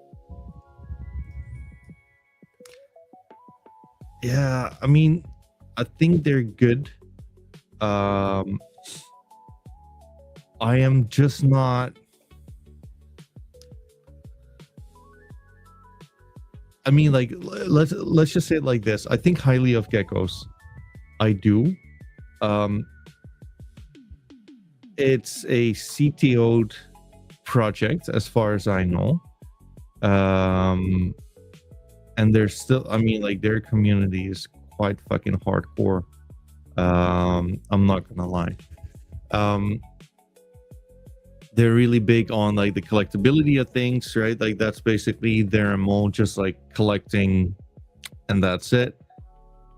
Yeah, I mean, I think they're good. I am just not. I mean, like, let's just say it like this. I think highly of geckos. I do. It's a CTO'd project, as far as I know. And they're still, I mean, like, their community is quite fucking hardcore. I'm not gonna lie. They're really big on, like, the collectability of things, right? Like, that's basically their MO, just, like, collecting, and that's it.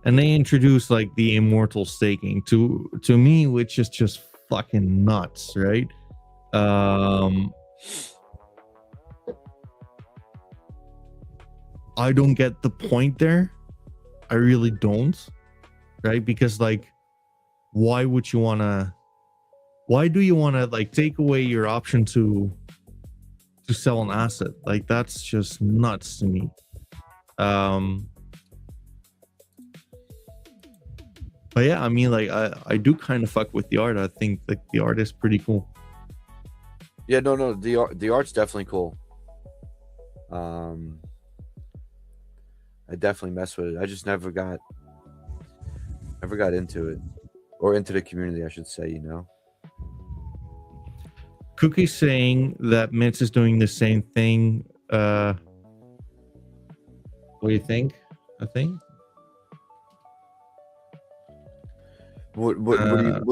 And they introduced, like, the immortal staking to me, which is just fucking nuts, right? I don't get the point there. I really don't, right? Because, like, why do you want to, like, take away your option to sell an asset? Like, that's just nuts to me. But yeah, I mean, like, I do kind of fuck with the art. I think, like, the art is pretty cool. Yeah, no, the art's definitely cool. I definitely mess with it. I just never got into it, or into the community, I should say. Cookie saying that Mitz is doing the same thing. What do you think? I think. What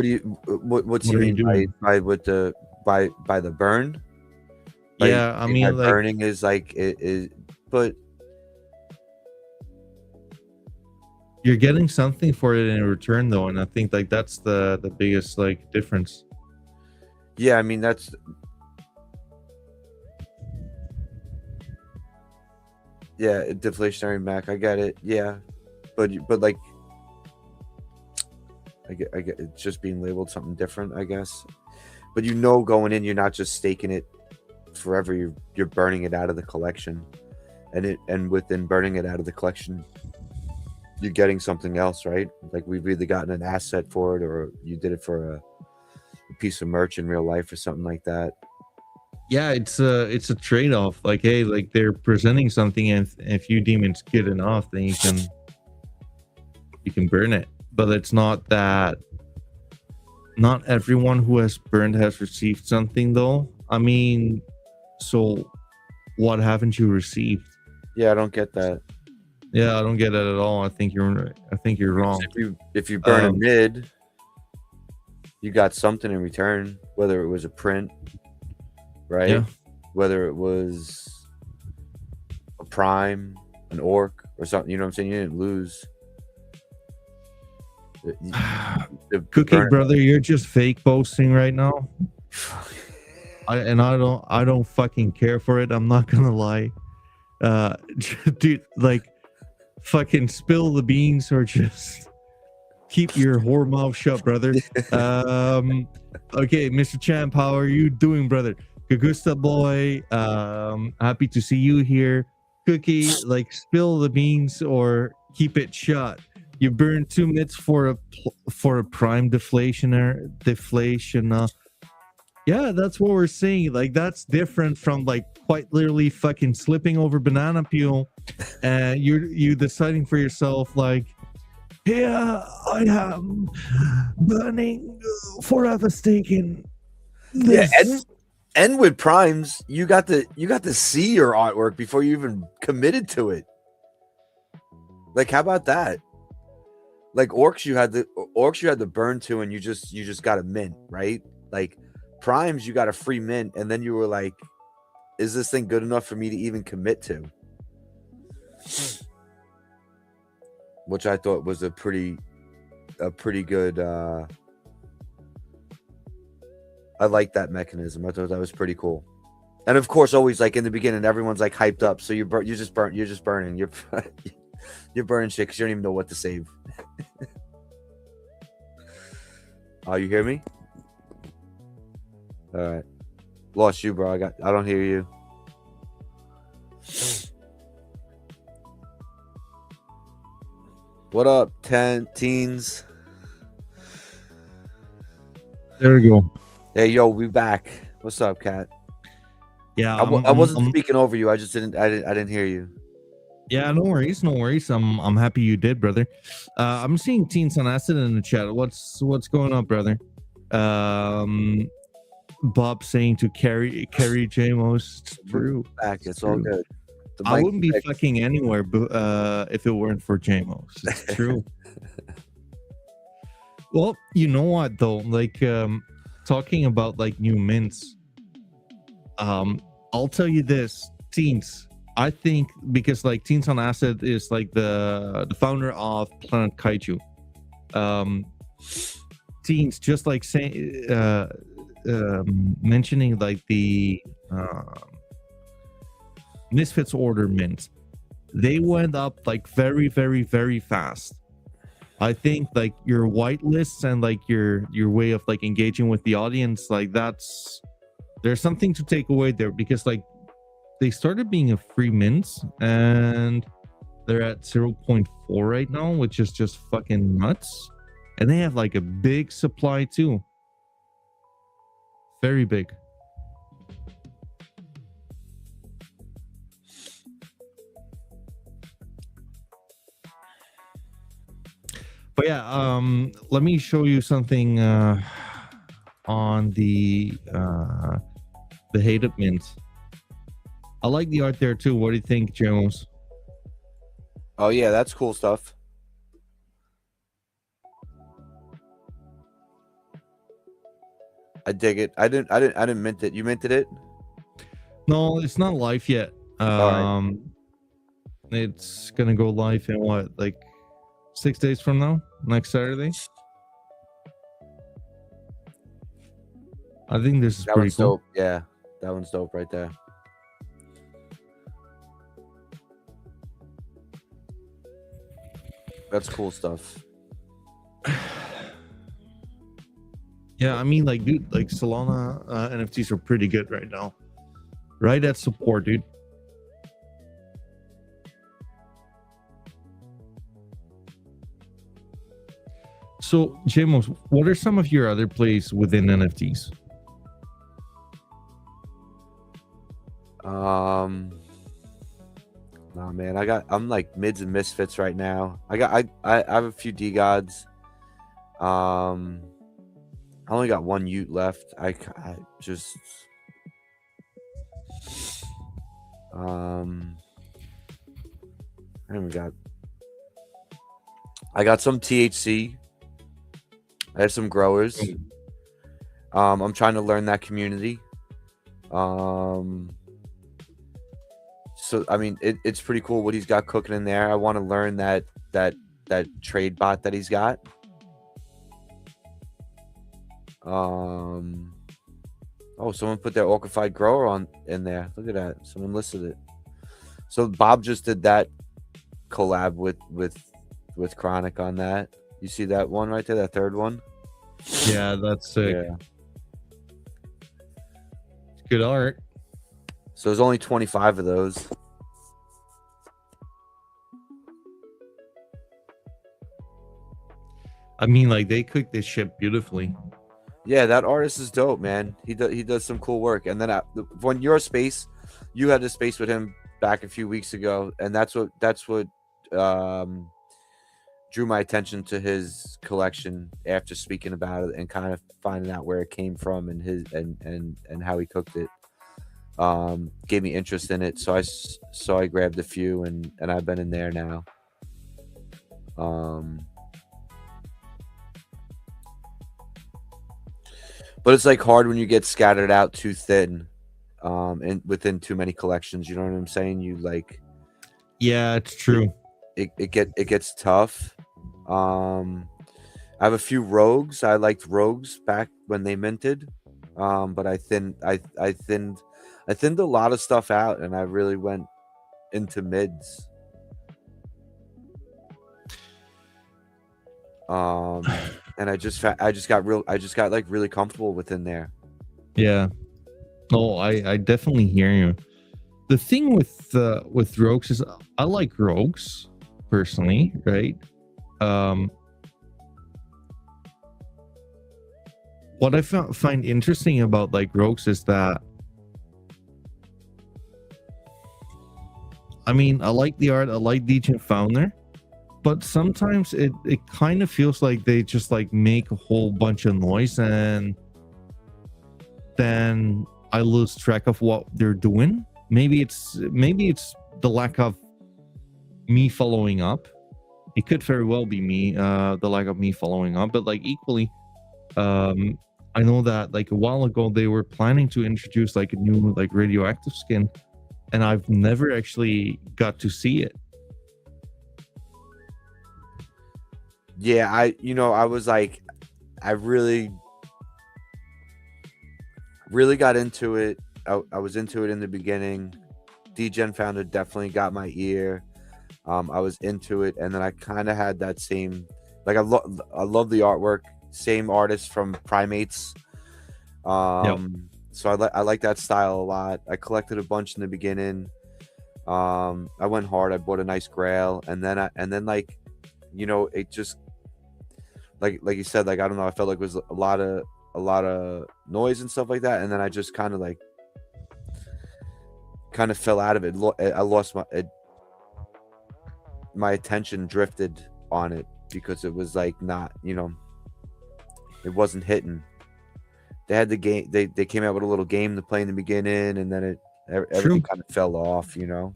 do you mean by the burn? Yeah, I mean, like, burning is like it is, but you're getting something for it in return, though, and I think like that's the biggest like difference. yeah, I mean that's deflationary Mac. I get it. Yeah, but like I get it's just being labeled something different, I guess. But going in, you're not just staking it forever. You're burning it out of the collection, and within burning it out of the collection, you're getting something else, right? Like we've either gotten an asset for it, or you did it for a piece of merch in real life or something like that. Yeah, it's a trade-off. Like, hey, like they're presenting something, and if you deem it's good enough, then you can burn it. But it's not that. Not everyone who has burned has received something, though. I mean, so what haven't you received? Yeah, I don't get that. Yeah, I don't get that at all. I think you're wrong. If you burn a mid, you got something in return, whether it was a print, right? Yeah. Whether it was a prime, an orc, or something. You know what I'm saying? You didn't lose. Cookie brother, you're just fake posting right now. I don't fucking care for it. I'm not gonna lie. Dude, like, fucking spill the beans or just keep your whore mouth shut, brother. Okay, Mr. Champ, how are you doing, brother? Kagusta boy, happy to see you here. Cookie, like, spill the beans or keep it shut. You burn 2 minutes for a prime deflation. Yeah, that's what we're saying. Like, that's different from like quite literally fucking slipping over banana peel, and you deciding for yourself like, yeah, I am burning forever staking. Yeah, and with primes, you got to see your artwork before you even committed to it. Like, how about that? Like orcs, you had the burn to, and you just got a mint, right? Like primes, you got a free mint, and then you were like, "Is this thing good enough for me to even commit to?" Which I thought was a pretty good. I like that mechanism. I thought that was pretty cool. And of course, always like in the beginning, everyone's like hyped up, so you're just burning. You're burning shit because you don't even know what to save. Oh, you hear me? All right. Lost you, bro. I don't hear you. What up, teens? There we go. Hey, yo, we back. What's up, Cat? Yeah, I wasn't speaking over you. I didn't hear you. Yeah, no worries. I'm happy you did, brother. I'm seeing Teens on Acid in the chat. What's going on, brother? Bob saying to carry Jmos. It's true. Back. It's all good. I wouldn't be fucking anywhere, but if it weren't for Jmos. It's true. Well, you know what though? Like, talking about like new mints. I'll tell you this, Teens. I think because like Teens on Acid is like the founder of Planet Kaiju. Teens, just like saying mentioning like the Misfits Order mint, they went up like very, very, very fast. I think like your whitelists and like your way of like engaging with the audience, like there's something to take away there, because like they started being a free mint and they're at 0.4 right now, which is just fucking nuts. And they have like a big supply too. Very big. But yeah, let me show you something on the hated mint. I like the art there too. What do you think, Jmos? Oh yeah, that's cool stuff. I dig it. I didn't mint it. You minted it? No, it's not live yet. All right. It's gonna go live in what, like 6 days from now, next Saturday. I think this is That pretty one's cool. dope. Yeah, that one's dope right there. That's cool stuff. Yeah, I mean, like, dude, like Solana NFTs are pretty good right now. Right at support, dude. So, Jmos, what are some of your other plays within NFTs? Nah, man, I'm like mids and misfits right now. I have a few D gods. I only got one Ute left. I just I got some THC. I have some growers. I'm trying to learn that community. So I mean, it's pretty cool what he's got cooking in there. I want to learn that trade bot that he's got. Oh, someone put their orcified grower in there. Look at that. Someone listed it. So Bob just did that collab with Chronic on that. You see that one right there, that third one? Yeah, that's sick. Yeah. Good art. So there's only 25 of those. I mean, like, they cook this shit beautifully. Yeah, that artist is dope, man. He does some cool work. And then when your space, you had a space with him back a few weeks ago, and that's what drew my attention to his collection after speaking about it and kind of finding out where it came from and his and how he cooked it. Gave me interest in it, so I grabbed a few and I've been in there now. But it's like hard when you get scattered out too thin, and within too many collections. You know what I'm saying? You like, yeah, it's true. It gets tough. I have a few rogues. I liked rogues back when they minted, but I thinned a lot of stuff out, and I really went into mids. And I just got like really comfortable within there. Yeah. No, I definitely hear you. The thing with rogues is I like rogues personally, right? What I find interesting about like rogues is that, I mean, I like the art, I like DJ Founder, but sometimes it kind of feels like they just like make a whole bunch of noise and then I lose track of what they're doing. Maybe it's the lack of me following up. It could very well be me, the lack of me following up, but like equally, I know that like a while ago they were planning to introduce like a new like radioactive skin, and I've never actually got to see it. Yeah, I was like, I really got into it. I was into it in the beginning. DGen Founder definitely got my ear. I was into it, and then I kind of had that same, like I love the artwork. Same artist from Primates. Yep. So I like that style a lot. I collected a bunch in the beginning. I went hard. I bought a nice Grail, and then like, it just like you said, like I don't know. I felt like it was a lot of noise and stuff like that, and then I just kind of fell out of it. I lost my attention drifted on it because it was like not, it wasn't hitting. They had the game. They came out with a little game to play in the beginning, and then everything kind of fell off, And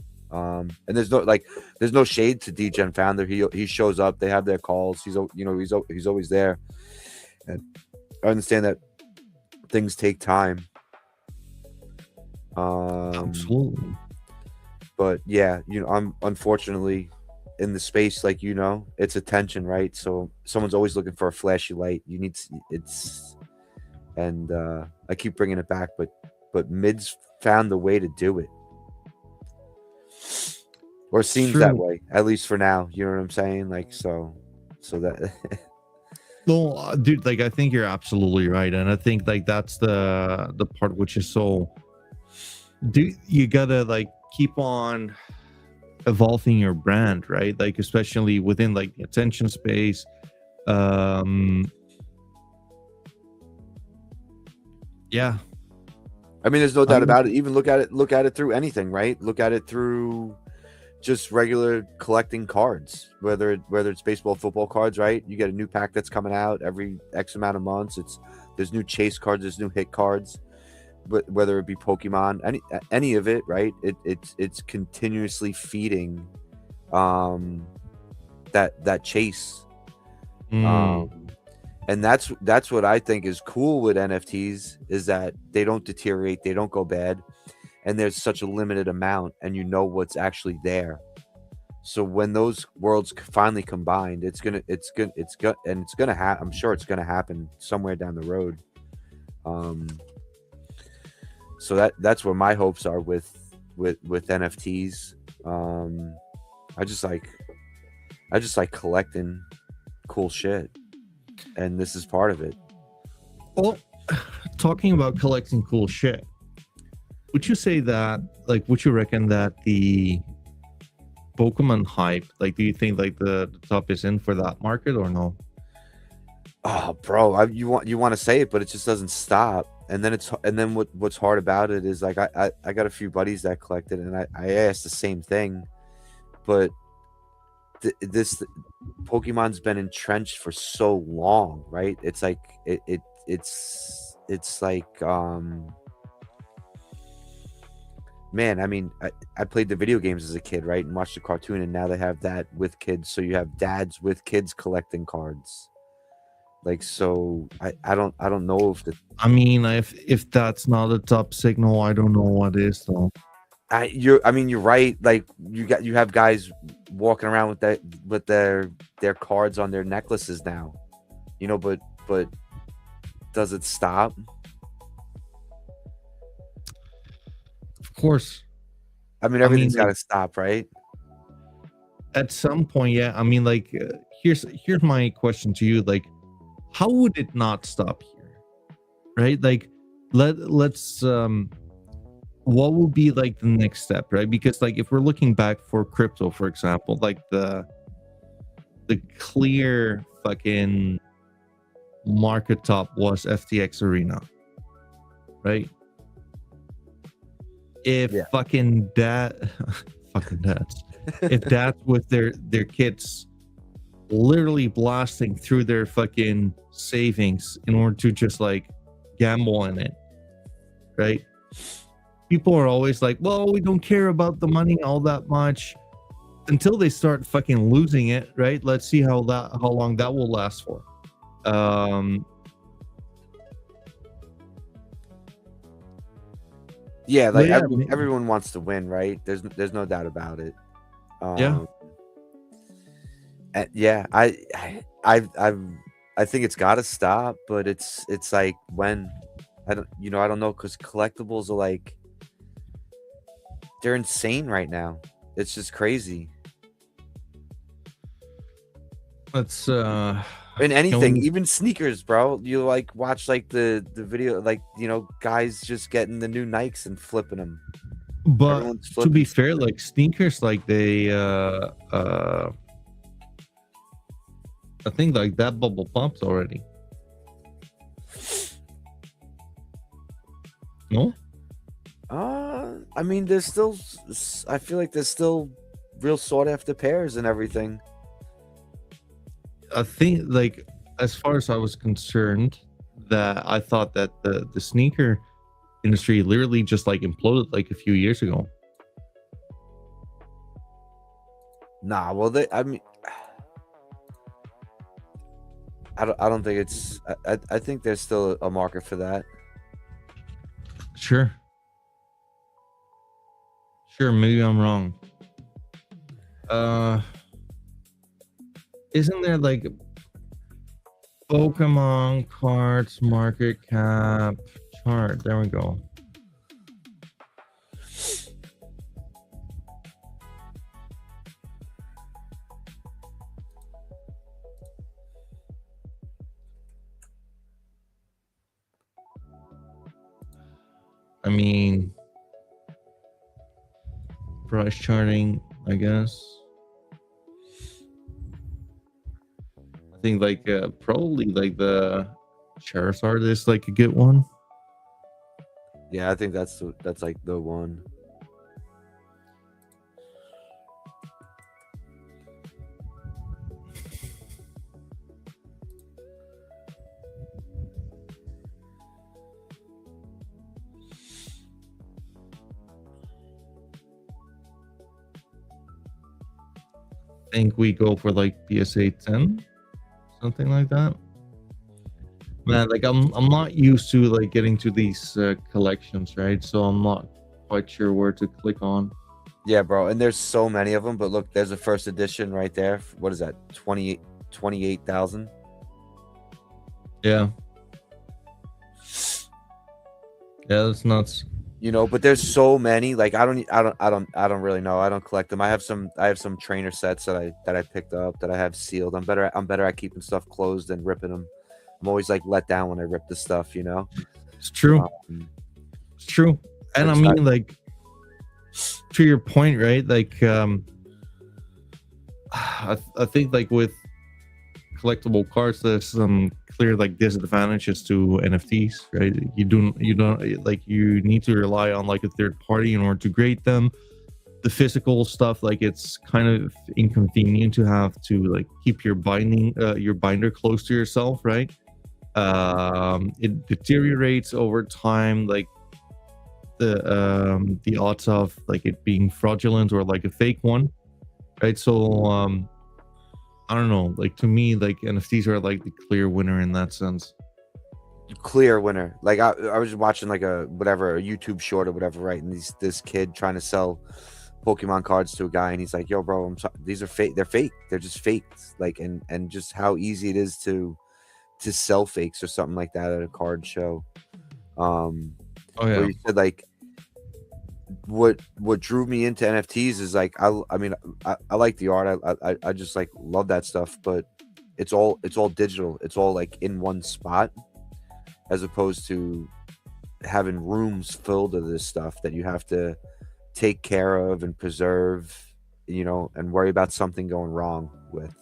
there's no shade to DGen Founder. He shows up. They have their calls. He's always there. And I understand that things take time. Absolutely. But yeah, I'm unfortunately in the space, like, it's attention, right? So someone's always looking for a flashy light. It's and I keep bringing it back, but mids found the way to do it, or It's seems that true. way, at least for now. You know what I'm saying? Like, so that No, dude, like I think you're absolutely right, and I think like that's the part which is so. Do you gotta like keep on evolving your brand, right? Like especially within like the attention space. Um, yeah, I mean, there's no I doubt mean, about it. Even look at it through anything, right? Look at it through just regular collecting cards, whether it's baseball, football cards, right? You get a new pack that's coming out every X amount of months. There's new chase cards, there's new hit cards, but whether it be Pokemon, any of it, right? It's continuously feeding that chase. mm, And that's what I think is cool with NFTs, is that they don't deteriorate, they don't go bad, and there's such a limited amount, and what's actually there. So when those worlds finally combined, it's gonna happen. I'm sure it's gonna happen somewhere down the road. So that's where my hopes are with NFTs. I just like collecting cool shit, and this is part of it. well, talking about collecting cool shit, would you say that like would you reckon that the Pokemon hype, like do you think like the top is in for that market or no? Oh, bro, you want to say it, but it just doesn't stop. And then what's hard about it is, like, I got a few buddies that collect it, and I asked the same thing, but this Pokemon's been entrenched for so long, right? It's like it's like man, I mean, I played the video games as a kid, right, and watched the cartoon, and now they have that with kids. So you have dads with kids collecting cards. Like, so I don't know if I mean, if that's not a top signal, I don't know what is though. I mean, you're right. Like, you have guys walking around with their cards on their necklaces now, but does it stop? Of course. I mean, I mean, everything's got like to stop, right? at some point, yeah. I mean, like here's my question to you: like, how would it not stop here, right? Like, let's what would be like the next step, right? Because like if we're looking back for crypto, for example, like the clear fucking market top was FTX Arena, right? If Yeah. fucking dad fucking dads, if dads with their kids literally blasting through their fucking savings in order to just like gamble in it, right? People are always like, well, we don't care about the money all that much until they start fucking losing it, right? Let's see how long that will last for. Yeah, But like, yeah, everyone wants to win, right? There's no doubt about it. yeah, Yeah, I think it's got to stop, but it's like, when, I don't know, because collectibles are like, they're insane right now. It's just crazy. let's In anything, going, even sneakers, bro. You like watch like the video, like, guys just getting the new Nikes and flipping them. but Everyone's to be flipping. fair, like sneakers, like they I think like that bubble popped already. No? I mean, there's still, I feel like there's still real sought after pairs and everything. I think like as far as I was concerned, that I thought that the sneaker industry literally just like imploded like a few years ago. Nah, well, I mean, I don't think it's. I think there's still a market for that. Sure. Sure, maybe I'm wrong. Isn't there like Pokemon cards market cap chart? There we go. I mean, price charting, I guess. I think like probably like the Charizard is like a good one. Yeah, I think that's like the one. I think we go for like PSA 10, something like that. Man, like I'm not used to like getting to these collections, right? So I'm not quite sure where to click on. Yeah, bro. And there's so many of them, but look, there's a first edition right there. What is that? 28,000. Yeah. Yeah, that's nuts. You know, but there's so many. Like I don't really know. I don't collect them. I have some trainer sets that I picked up that I have sealed. I'm better at keeping stuff closed than ripping them. I'm always like let down when I rip the stuff, you know. It's true. It's true. And I mean, like, to your point, right? Like, I think like with collectible cards, there's some clear like disadvantages to NFTs, right? You don't like, you need to rely on like a third party in order to grade them. The physical stuff, like it's kind of inconvenient to have to like keep your binder close to yourself, right? It deteriorates over time, like the odds of like it being fraudulent or like a fake one, right? So I don't know, like to me, like NFTs are like the clear winner in that sense. Clear winner. Like I was watching like a YouTube short or whatever, right? And this kid trying to sell Pokemon cards to a guy, and he's like, "Yo, bro, these are fake. They're fake. They're just fakes." Like, and just how easy it is to sell fakes or something like that at a card show. Oh yeah. Where you said like what drew me into NFTs is like I mean I like the art. I just like love that stuff, but it's all digital. It's all like in one spot, as opposed to having rooms filled with this stuff that you have to take care of and preserve, you know, and worry about something going wrong with.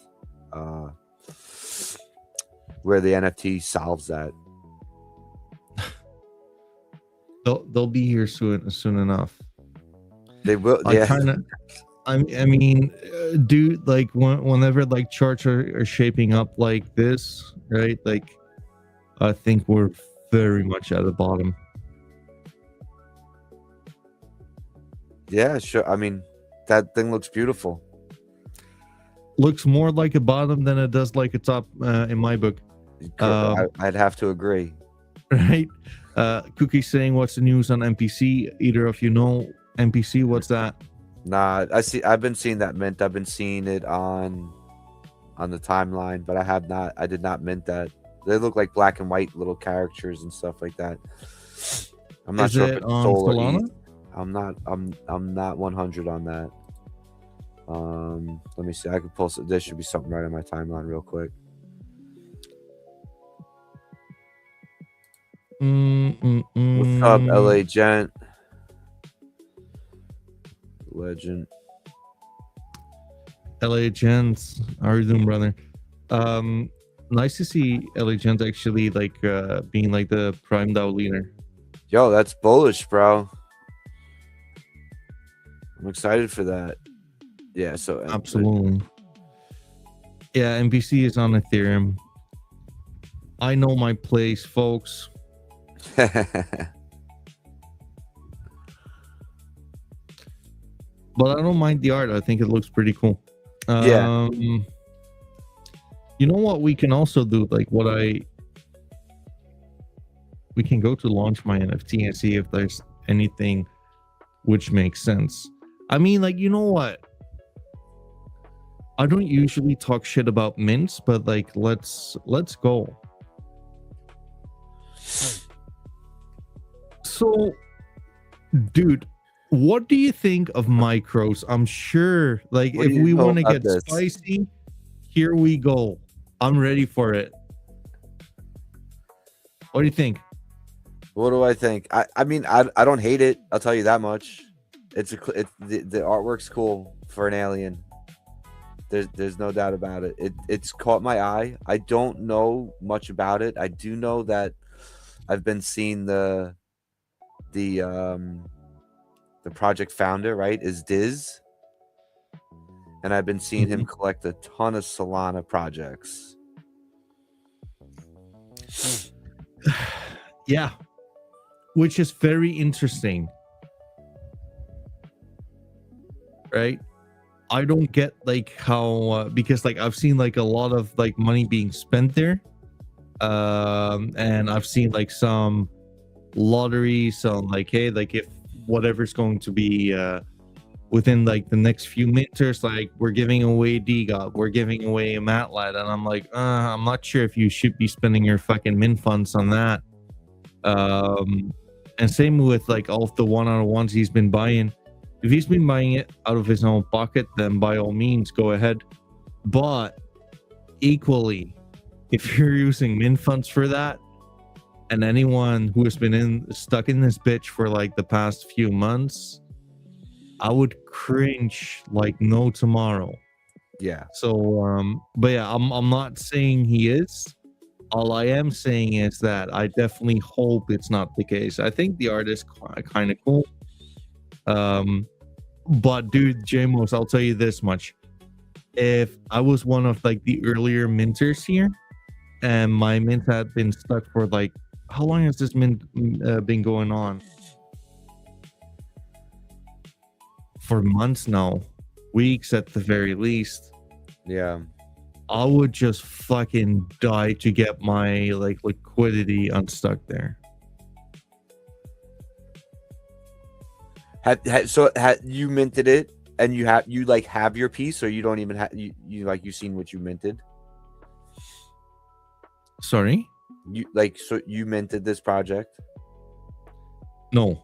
Where the NFT solves that. They'll be here soon enough. They will. Yeah. I mean, dude, like whenever like charts are shaping up like this, right? Like, I think we're very much at the bottom. Yeah, sure. I mean, that thing looks beautiful. Looks more like a bottom than it does like a top in my book. I'd have to agree. Right? Cookie saying, "What's the news on MPC?" Either of you know MPC? What's that? Nah, I've been seeing that mint. I've been seeing it on the timeline, but I did not mint that. They look like black and white little characters and stuff like that. I'm not sure if it's soul or ETH. I'm not 100 on that. Let me see. I could post it. There should be something right on my timeline real quick. What's up, LA Gent? Legend. LA Gents, how are you doing, brother? Nice to see LA Gents actually like being like the prime DAO leader. Yo, that's bullish, bro. I'm excited for that. Yeah, so absolutely. Yeah, MPC is on Ethereum. I know my place, folks. But I don't mind the art. I think it looks pretty cool. Yeah. You know what we can also do? Like we can go to launch my NFT and see if there's anything which makes sense. I mean, like, you know what? I don't usually talk shit about mints, but like, let's go. So, dude, what do you think of micros? I'm sure, like, What do if you we know want to about get this? spicy, here we go. I'm ready for it. What do you think? What do I think? I mean, I don't hate it. I'll tell you that much. It's the artwork's cool for an alien. There's no doubt about it. It's caught my eye. I don't know much about it. I do know that I've been seeing the project founder, right, is Diz, and I've been seeing him collect a ton of Solana projects. Yeah, which is very interesting, right? I don't get like how because like I've seen like a lot of like money being spent there, and I've seen like some lotteries on like, hey, like if whatever's going to be within like the next few minters, like we're giving away DGOT, we're giving away a Matlat, and I'm like, I'm not sure if you should be spending your fucking mint funds on that. And same with like all of the one-on-ones he's been buying. If he's been buying it out of his own pocket, then by all means go ahead. But equally, if you're using mint funds for that, and anyone who has been stuck in this bitch for like the past few months, I would cringe like no tomorrow. Yeah. So but yeah, I'm not saying he is. All I am saying is that I definitely hope it's not the case. I think the art is kind of cool. But dude, Jmos, I'll tell you this much. If I was one of like the earlier minters here, and my mint had been stuck for like, how long has this mint been going on? For months now, weeks at the very least. Yeah. I would just fucking die to get my like liquidity unstuck there. So you minted it, and you have your piece, or you don't even have you seen what you minted? Sorry? So you minted this project? No,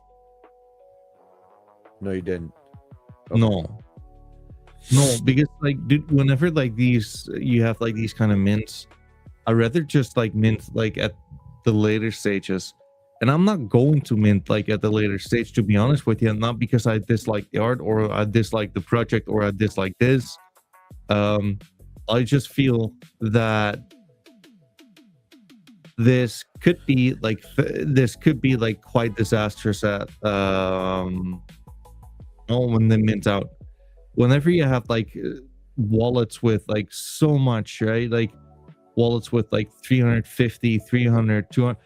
No, you didn't. Okay. No, because like, dude, whenever like these you have like these kind of mints, I'd rather just like mint like at the later stages. And I'm not going to mint like at the later stage, to be honest with you, not because I dislike the art or I dislike the project or I dislike this. I just feel that this could be like quite disastrous at when they mint out. Whenever you have like wallets with like so much, right? Like wallets with like 350, 300, 200,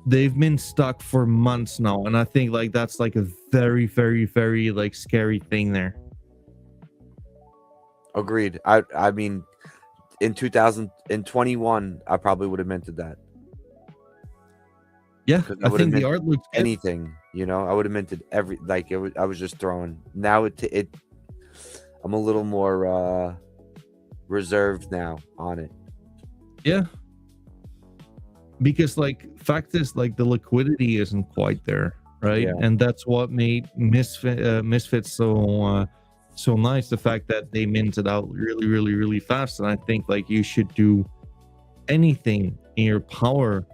they've been stuck for months now. And I think like that's like a very, very, very like scary thing there. Agreed. I mean, in 2021, I probably would have minted that. Yeah, I think the art looks good. Anything, I would have minted I was just throwing. Now I'm a little more reserved now on it. Yeah, because like fact is like the liquidity isn't quite there, right? Yeah. And that's what made Misfits so nice. The fact that they minted out really, really, really fast. And I think like you should do anything in your power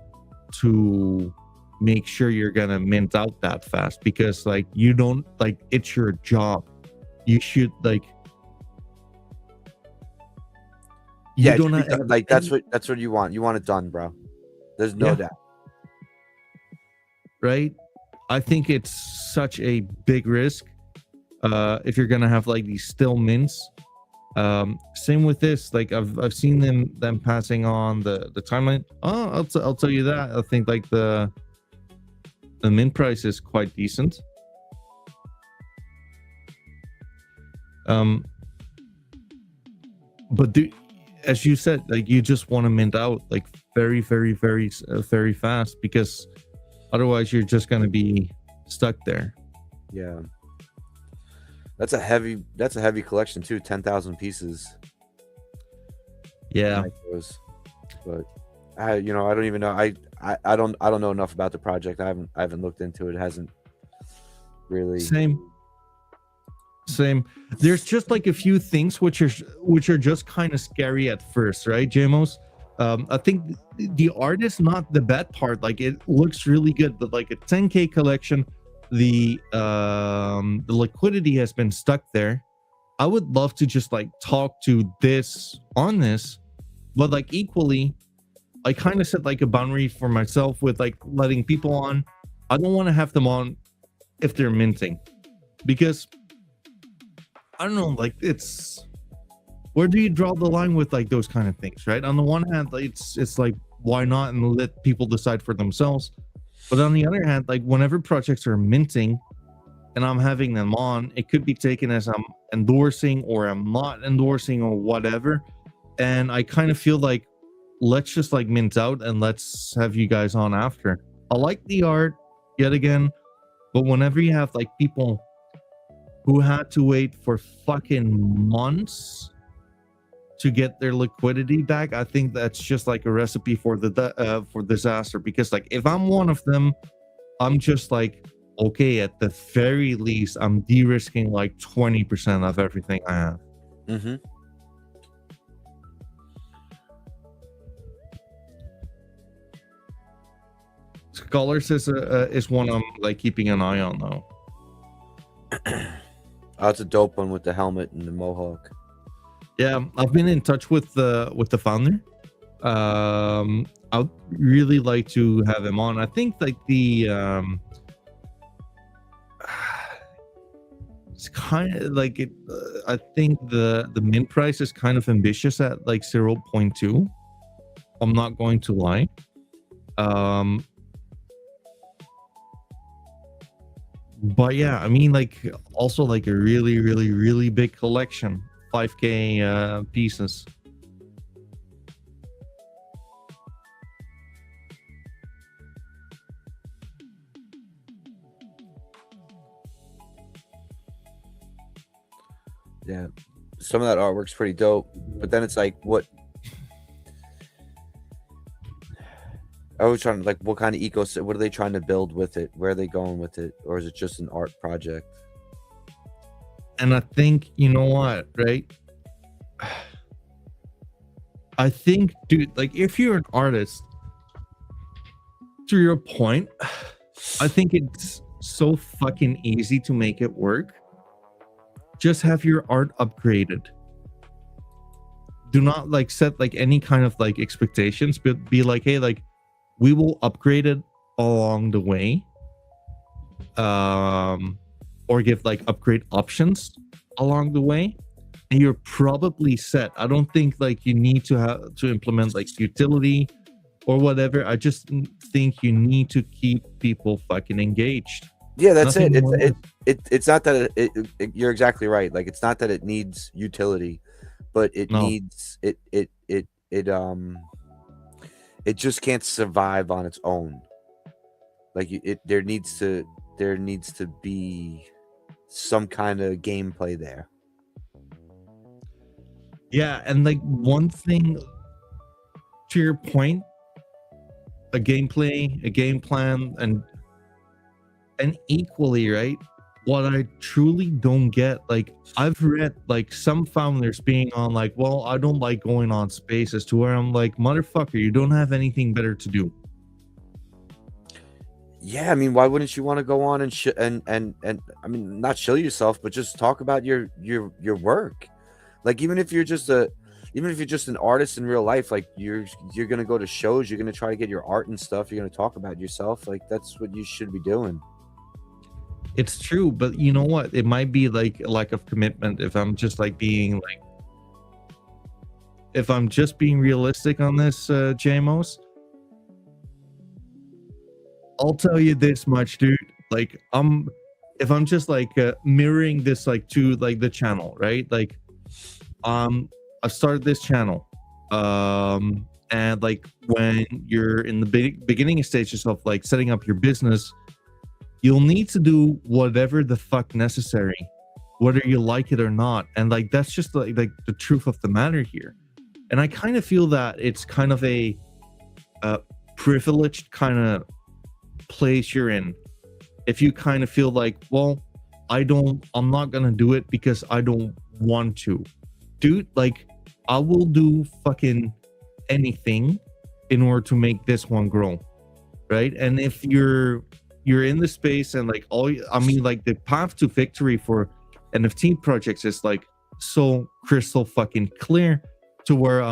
to make sure you're gonna mint out that fast, because like you don't like it's your job. You should like don't have, like that's what you want. You want it done, bro. There's no doubt. Right? I think it's such a big risk if you're gonna have like these still mints. Same with this. Like I've seen them passing on the timeline. I'll tell you that. I think like the mint price is quite decent. But as you said, like you just want to mint out like very, very, very, very fast, because otherwise you're just gonna be stuck there. Yeah. That's a heavy collection too. 10,000 pieces. Yeah. Micros. But I don't even know. I don't know enough about the project. I haven't looked into it. It hasn't really. Same. There's just like a few things which are just kind of scary at first, right, Jmos? I think the art is not the bad part. Like, it looks really good, but like a 10K collection, the liquidity has been stuck there. I would love to just like talk to this, but like equally, I kind of set like a boundary for myself with like letting people on. I don't want to have them on if they're minting, because I don't know, like, it's, where do you draw the line with like those kind of things, right? On the one hand, like, it's like, why not, and let people decide for themselves. But on the other hand, like, whenever projects are minting and I'm having them on, it could be taken as I'm endorsing or I'm not endorsing or whatever. And I kind of feel like, let's just like mint out and let's have you guys on after. I like the art yet again, but whenever you have like people who had to wait for fucking months to get their liquidity back, I think that's just like a recipe for for disaster. Because like, if I'm one of them, I'm just like, okay, at the very least, I'm de-risking like 20% of everything I have. Mm-hmm. Scholars is one I'm like keeping an eye on though. Oh, it's a dope one with the helmet and the mohawk. Yeah, I've been in touch with the founder. I'd really like to have him on. I think like the it's kind of like it. I think the mint price is kind of ambitious at like 0.2. I'm not going to lie. But yeah, I mean, like, also like a really, really, really big collection, 5K pieces. Yeah, some of that artwork's pretty dope, but then it's like, what? I was trying to, like, what kind of ecosystem? What are they trying to build with it? Where are they going with it? Or is it just an art project? And I think, you know what, right? I think, dude, like, if you're an artist, to your point, I think it's so fucking easy to make it work. Just have your art upgraded. Do not like set like any kind of like expectations, but be like, hey, like, we will upgrade it along the way, or give like upgrade options along the way, and you're probably set. I don't think like you need to have to implement like utility or whatever. I just think you need to keep people fucking engaged. Yeah, that's Nothing it. more. It's not that you're exactly right. Like, it's not that it needs utility, but it No. needs it just can't survive on its own. Like, there needs to be some kind of gameplay there. Yeah, and like one thing, to your point, a gameplay, a game plan, and equally, right, what I truly don't get, like, I've read like some founders being on like, well, I don't like going on spaces, to where I'm like, motherfucker, you don't have anything better to do. Yeah, I mean, why wouldn't you want to go on and I mean, not show yourself, but just talk about your work. Like, even if you're just an artist in real life, like, you're gonna go to shows, you're gonna try to get your art and stuff, you're gonna talk about yourself. Like, that's what you should be doing. It's true, but you know what? It might be like a lack of commitment if I'm just like being like, if I'm just being realistic on this, Jmos. I'll tell you this much, dude. Like, if I'm just like mirroring this like to like the channel, right? Like, I started this channel, and like when you're in the beginning stages of like setting up your business, you'll need to do whatever the fuck necessary whether you like it or not. And like that's just like the truth of the matter here. And I kind of feel that it's kind of a privileged kind of place you're in if you kind of feel like, well, I'm not gonna do it because I don't want to. Dude, like I will do fucking anything in order to make this one grow, right? And if you're in the space and like I mean like the path to victory for NFT projects is like so crystal fucking clear to where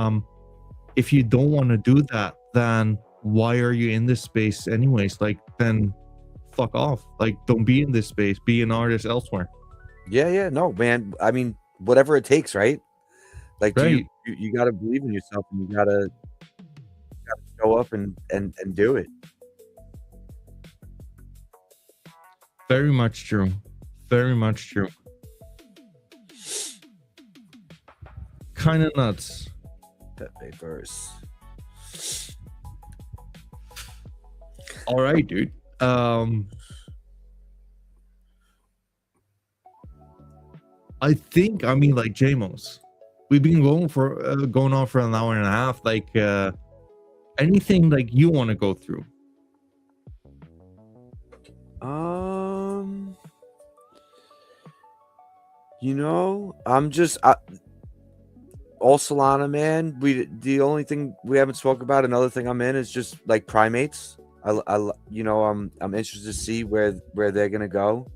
if you don't want to do that, then why are you in this space anyways? Like then fuck off. Like don't be in this space, be an artist elsewhere. Yeah, no, man. I mean, whatever it takes, right? Like, Right. you got to believe in yourself, and you got to show up and do it. Very much true. Very much true. Kind of nuts. Pepe verse. All right, dude. I think, I mean, like Jmos, we've been going on for an hour and a half. Like, anything like you want to go through? You know, I'm just all Solana, man. The only thing we haven't spoke about, another thing I'm in is just like primates. You know, I'm interested to see where they're gonna go.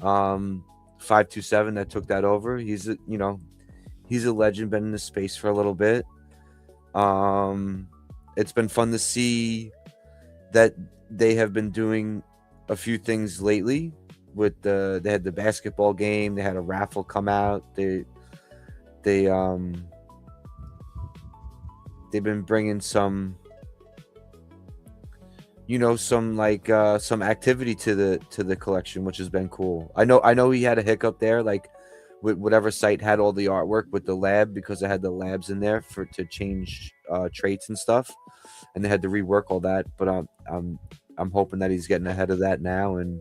527 that took that over. He's a legend, been in the space for a little bit. It's been fun to see that they have been doing a few things lately with they had the basketball game, they had a raffle come out, they've been bringing some some activity to the collection, which has been cool. I know he had a hiccup there, like with whatever site had all the artwork with the lab, because it had the labs in there to change traits and stuff, and they had to rework all that. But I'm hoping that he's getting ahead of that now, and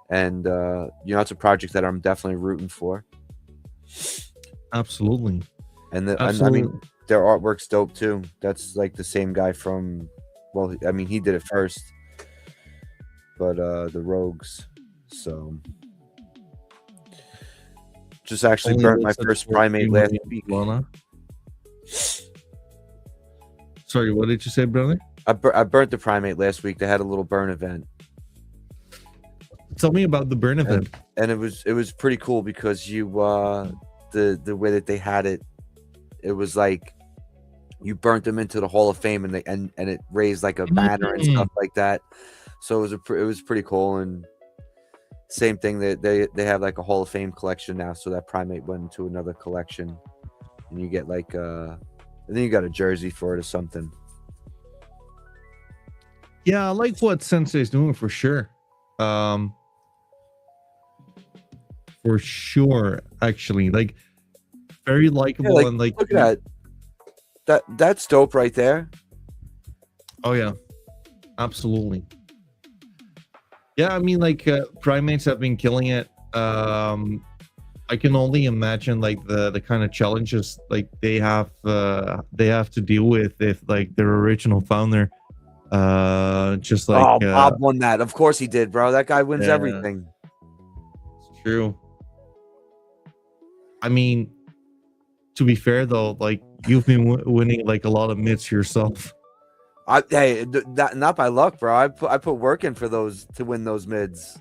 it's a project that I'm definitely rooting for. Absolutely. And I mean, their artwork's dope too. That's like the same guy from, well, I mean, he did it first, but the Rogues. So just actually burnt my first primate last week. Sorry, what did you say, brother? I burnt the primate last week. They had a little burn event. Tell me about the burn event. And it was pretty cool because the way that they had it, it was like you burnt them into the Hall of Fame, and it raised like a banner and stuff like that. So it was pretty cool. And same thing, that they have like a Hall of Fame collection now. So that primate went into another collection, and you get like I think you got a jersey for it or something. Yeah, I like what Sensei's doing for sure. For sure, actually, like very likable, and like look at that's dope right there. Oh yeah, absolutely. Yeah, I mean, like primates have been killing it. I can only imagine like the kind of challenges like they have to deal with if like their original founder just like Bob won that. Of course he did, bro. That guy wins everything. It's true. I mean, to be fair though, like you've been winning like a lot of mids yourself. That not by luck, bro. I put work in for those to win those mids.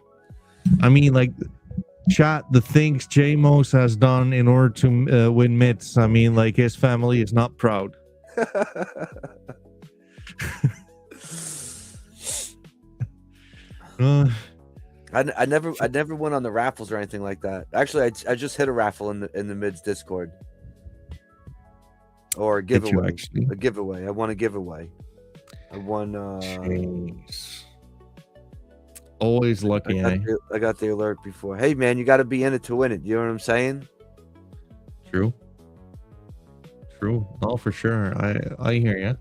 I mean, like chat, the things Jmos has done in order to win mids. I mean, like his family is not proud. I never went on the raffles or anything like that. Actually, I just hit a raffle in the mids Discord, or a giveaway. A giveaway. I won a giveaway. I won. Jeez. Always lucky. I got the alert before. Hey man, you got to be in it to win it. You know what I'm saying? True. Oh, for sure. I hear you.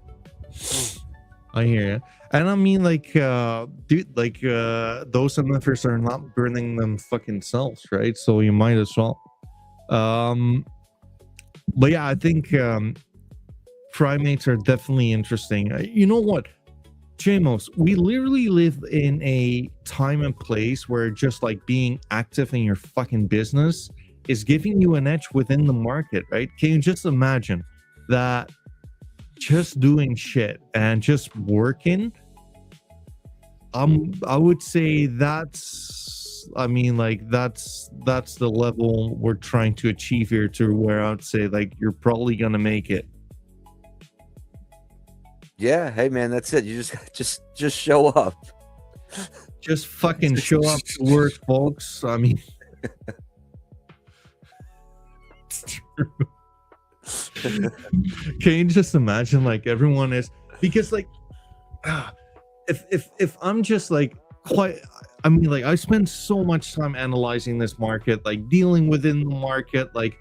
I hear you. And I mean, like, dude, like, those MFers are not burning them fucking selves, right? So you might as well. But yeah, I think primates are definitely interesting. You know what, Jmos, we literally live in a time and place where just like being active in your fucking business is giving you an edge within the market, right? Can you just imagine that just doing shit and just working? I would say that's, I mean, like that's the level we're trying to achieve here, to where I would say like you're probably gonna make it. Yeah, hey man, that's it. You just show up. Just fucking show up to work, folks. I mean, can you just imagine like everyone is, because like if I'm just like quite, I mean, like I spend so much time analyzing this market, like dealing within the market, like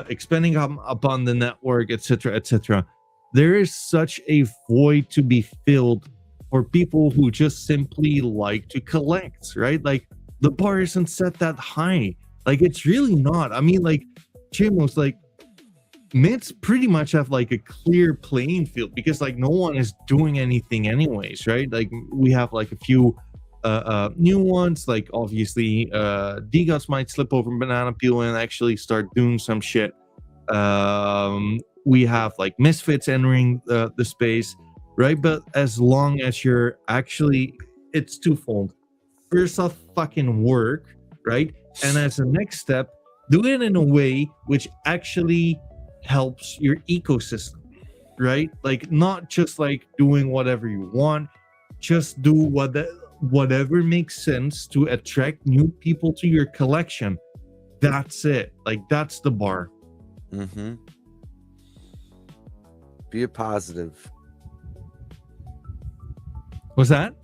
expanding upon the network, etc., etc. There is such a void to be filled for people who just simply like to collect, right? Like the bar isn't set that high. Like it's really not. I mean, like Jmos, like mids pretty much have like a clear playing field, because like no one is doing anything anyways, right? Like we have like a few new ones, like obviously DGots might slip over banana peel and actually start doing some shit. We have like misfits entering the space, right? But as long as you're actually, it's twofold. First off, fucking work, right? And as a next step, do it in a way which actually helps your ecosystem, right? Like not just like doing whatever you want, just do whatever makes sense to attract new people to your collection. That's it. Like that's the bar. Mm-hmm. Be a positive. What's that?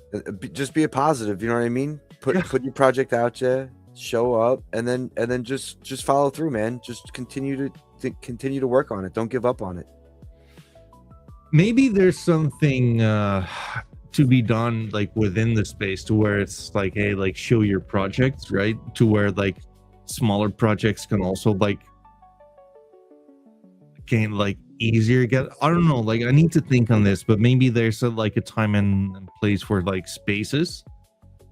Just be a positive. You know what I mean? Put your project out there, show up, and then just follow through, man. Just continue to work on it. Don't give up on it. Maybe there's something to be done like within the space, to where it's like, hey, like show your projects, right? To where like smaller projects can also like can like easier get, I don't know, like I need to think on this, but maybe there's like a time and place for like spaces,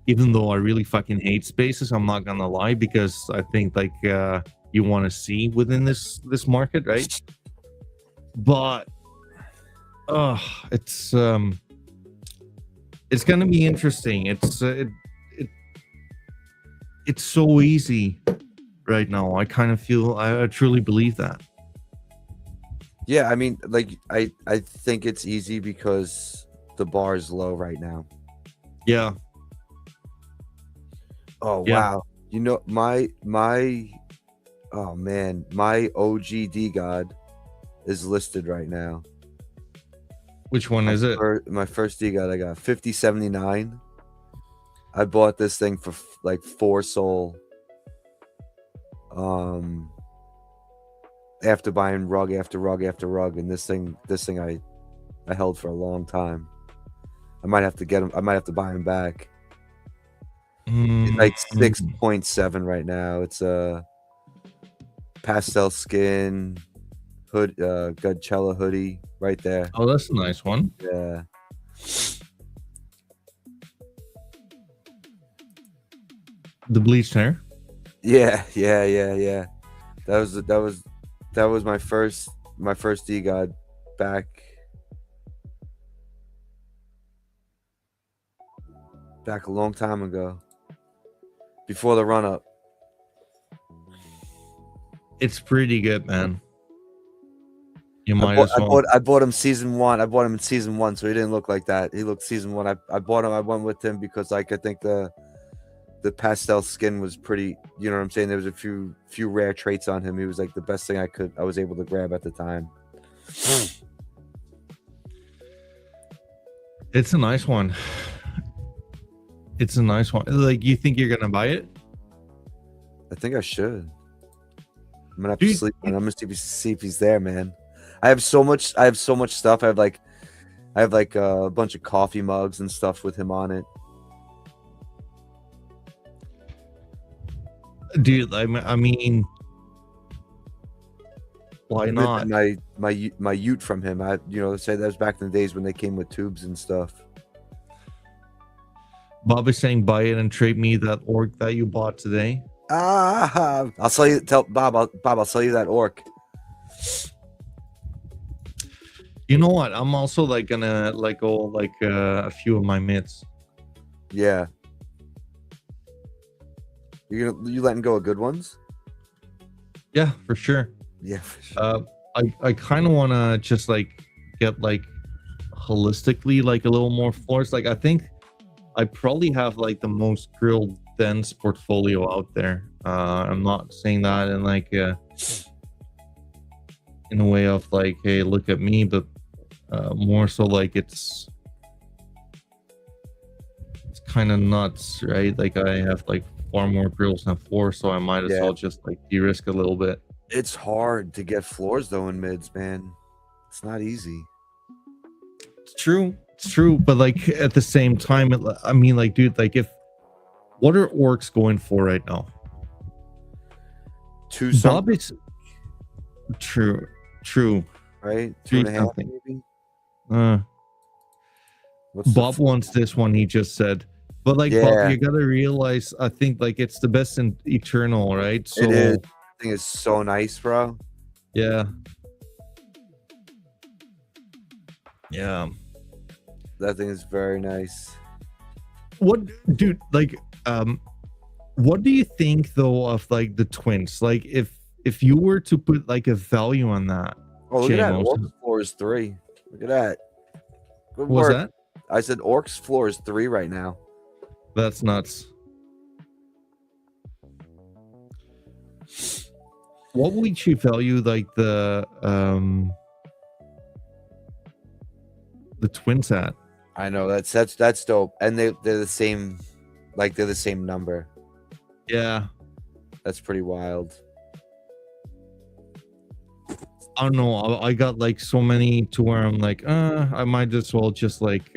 even though I really fucking hate spaces, I'm not gonna lie, because I think like you want to see within this market, right? But it's gonna be interesting. It's so easy right now. I kind of feel, I truly believe that. Yeah, I mean, like I think it's easy because the bar is low right now. Yeah. Oh Yeah. wow. You know, my oh man, my OG God is listed right now. Which one is it? My first God, I got 5079. I bought this thing for like 4 soul. After buying rug after rug after rug, and this thing I held for a long time. I might have to get him. I might have to buy him back. It's like 6.7 right now. It's a pastel skin hood, Godchella hoodie right there. Oh, that's a nice one. Yeah. The bleached hair. Yeah. That was my first DGod back a long time ago, before the run up. It's pretty good, man. You might as well. I bought him season 1. I bought him in season 1, so he didn't look like that. He looked season 1. I bought him. I went with him because like I think the pastel skin was pretty, you know what I'm saying? There was a few rare traits on him. He was like the best thing I was able to grab at the time. It's a nice one. It's a nice one. Like, you think you're gonna buy it? I think I should. I'm gonna have to sleep on it. I'm gonna see if he's there, man. I have so much stuff. I have like I have like a bunch of coffee mugs and stuff with him on it. Dude, I mean, why I'm not? ripping my Ute from him. Say that was back in the days when they came with tubes and stuff. Bob is saying buy it and trade me that orc that you bought today. I'll sell you. Tell Bob. I'll sell you that orc. You know what? I'm also like gonna let go like a few of my mids. Yeah. You letting go of good ones? Yeah, for sure. Yeah, for sure. I kind of want to just like get like holistically like a little more floors. Like I think I probably have like the most grill dense portfolio out there. I'm not saying that in like in a way of like, hey, look at me, but more so like it's kind of nuts, right? Like I have like far more grills than floors, so I might as well just like de-risk a little bit. It's hard to get floors though in mids, man. It's not easy. It's true, but like at the same time, I mean, like, dude, like what are orcs going for right now? Bob, it's true, right? 2.5 maybe. Bob wants this one, he just said, but like, Bob, you gotta realize, I think like it's the best in Eternal, right? So it is. I think it's so nice, bro. Yeah. That thing is very nice. What, dude, like what do you think though of like the twins? Like if you were to put like a value on that? Oh, look at that. Orcs floor is 3. Look at that. Good work. That? I said Orcs floor is 3 right now. That's nuts. What would you value like the twins at? I know that's dope, and they're the same, like they're the same number. Yeah, that's pretty wild. I don't know. I got like so many to where I'm like, I might as well just like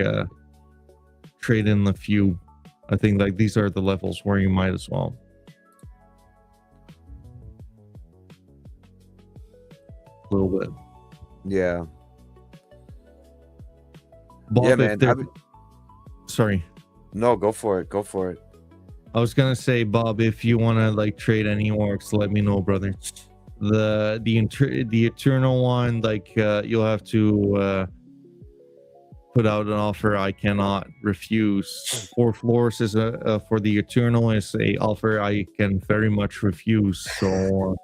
trade in a few. I think like these are the levels where you might as well. A little bit. Yeah. Bob, yeah, man. Sorry. No, go for it. Go for it. I was gonna say, Bob, if you want to like trade any orcs, let me know, brother. The eternal one, like you'll have to put out an offer I cannot refuse. 4 floors is for the eternal is a offer I can very much refuse. So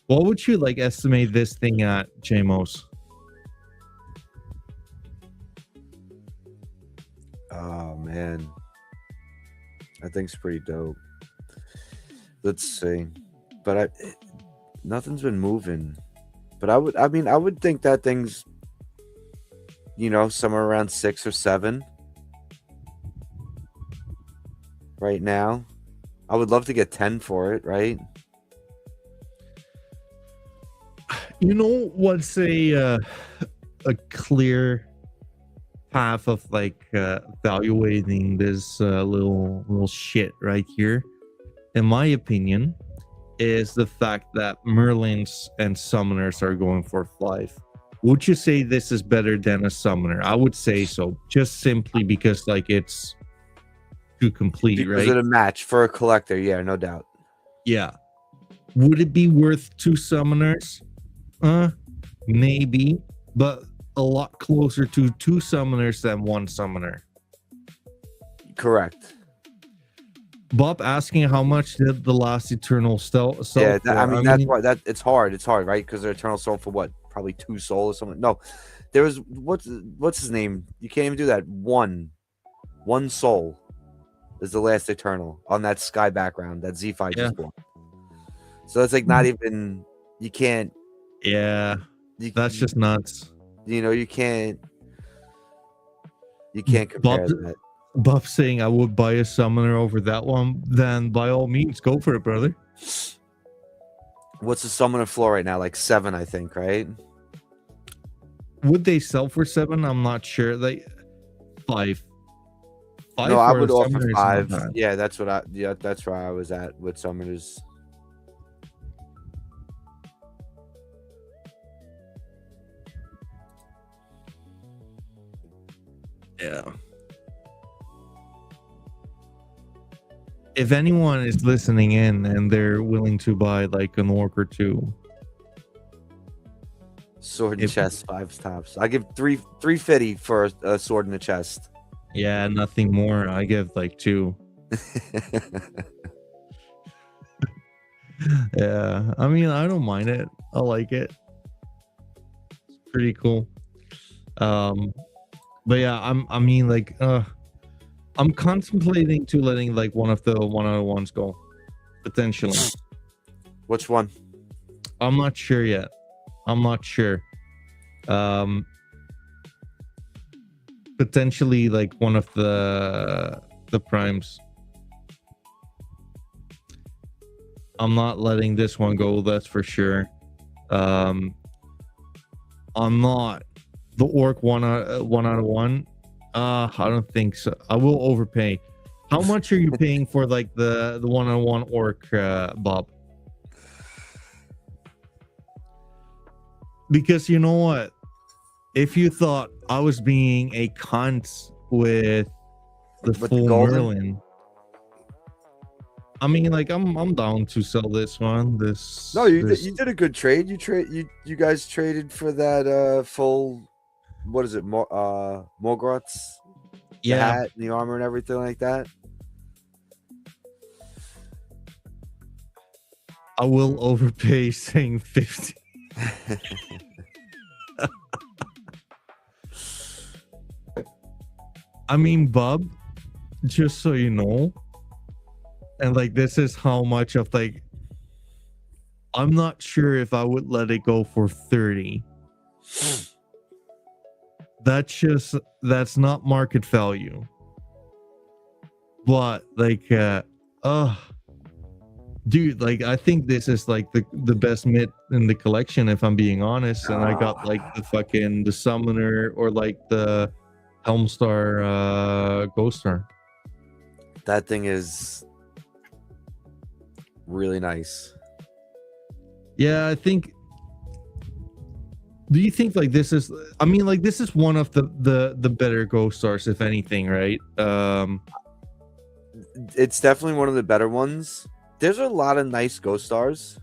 what would you like estimate this thing at, Jmos? Oh man, I think it's pretty dope. Let's see, but nothing's been moving. But I would think that thing's, somewhere around 6 or 7 right now. I would love to get 10 for it, right? You know what's a clear path of like evaluating this little shit right here, in my opinion, is the fact that Merlins and summoners are going for 5. Would you say this is better than a summoner? I would say so, just simply because like it's too complete, because right? Because of a match for a collector, yeah, no doubt. Yeah. Would it be worth 2 summoners? Maybe, but a lot closer to 2 summoners than 1 summoner. Correct. Bob asking how much did the last Eternal sell? Yeah, that's why it's hard. It's hard, right? Because the Eternal sold for what? Probably 2 souls or something. No, there was what's his name? You can't even do that. One soul is the last Eternal on that sky background that Z5 just bought. So it's like not even. You can't. Yeah, that's just nuts. You can't compare that. Bob saying I would buy a summoner over that one, then by all means go for it, brother. What's the summoner floor right now? Like 7, I think, right? would they sell for 7? I'm not sure. Like 5. No, 5 I for a would offer summoner is not 5. bad. Yeah, that's where I was at with summoners. Yeah. If anyone is listening in and they're willing to buy like an orc or 2, Sword and if chest, 5 tops. I give 350 for a sword in the chest. yeah, nothing more, I give like 2. Yeah, I mean, I don't mind it. I like it. It's pretty cool. But yeah, I mean, like, I'm contemplating to letting like one of the 101s go potentially. Which one? I'm not sure yet. I'm not sure. Potentially like one of the primes. I'm not letting this one go, that's for sure. I'm not the orc one out of 1. I don't think so. I will overpay. How much are you paying for like the 101 orc, Bob? Because you know what? If you thought I was being a cunt with the full Merlin, I mean, like, I'm down to sell this one. No, you did a good trade. You guys traded for that full, what is it, Morgoth's, the hat and the armor and everything like that. I will overpay, saying 50. I mean, Bob, just so you know, and like, this is how much of like, I'm not sure if I would let it go for 30. That's not market value. But like, dude, like, I think this is like the best mid in the collection, if I'm being honest. And I got like the summoner or like the Helmstar Ghost Star. That thing is really nice. Yeah, I think. Do you think like this is? I mean, like, this is one of the better Ghost Stars, if anything, right? It's definitely one of the better ones. There's a lot of nice Ghost Stars.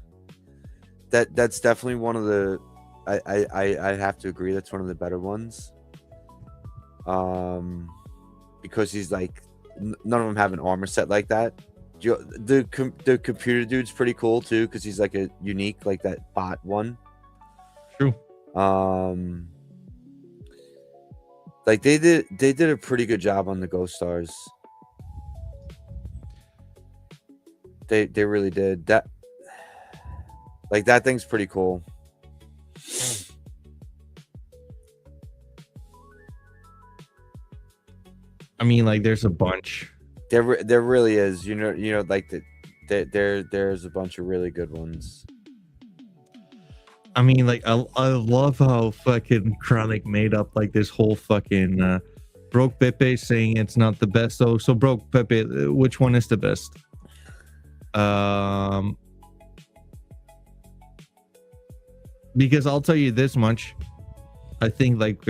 That's definitely one of the. I have to agree. That's one of the better ones. Because he's like, none of them have an armor set like that. The computer dude's pretty cool too, because he's like a unique, like that bot one. True. Like they did a pretty good job on the Ghost Stars. They really did. That thing's pretty cool. I mean, like, there's a bunch. There really is. You know, like there's a bunch of really good ones. I mean, like, I love how fucking Chronic made up like this whole fucking Broke Pepe saying it's not the best though. So Broke Pepe, which one is the best? Because I'll tell you this much, I think like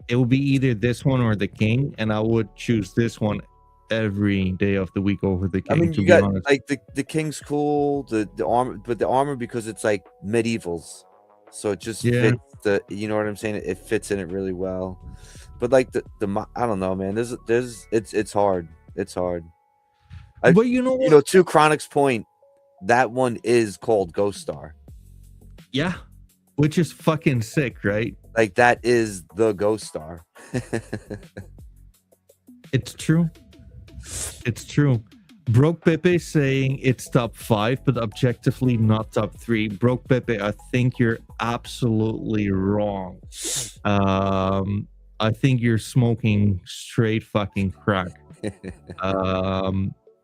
it will be either this one or the King, and I would choose this one every day of the week over the King. I mean, to you be got honest. like the King's cool, the armor, but the armor, because it's like medievals, so it just fits the. You know what I'm saying? It fits in it really well. But like the I don't know, man. It's hard. It's hard. But you know what? To Chronic's point, that one is called Ghost Star. Yeah, which is fucking sick, right? Like, that is the Ghost Star. It's true. It's true. Broke Pepe saying it's top 5, but objectively not top 3. Broke Pepe, I think you're absolutely wrong. I think you're smoking straight fucking crack.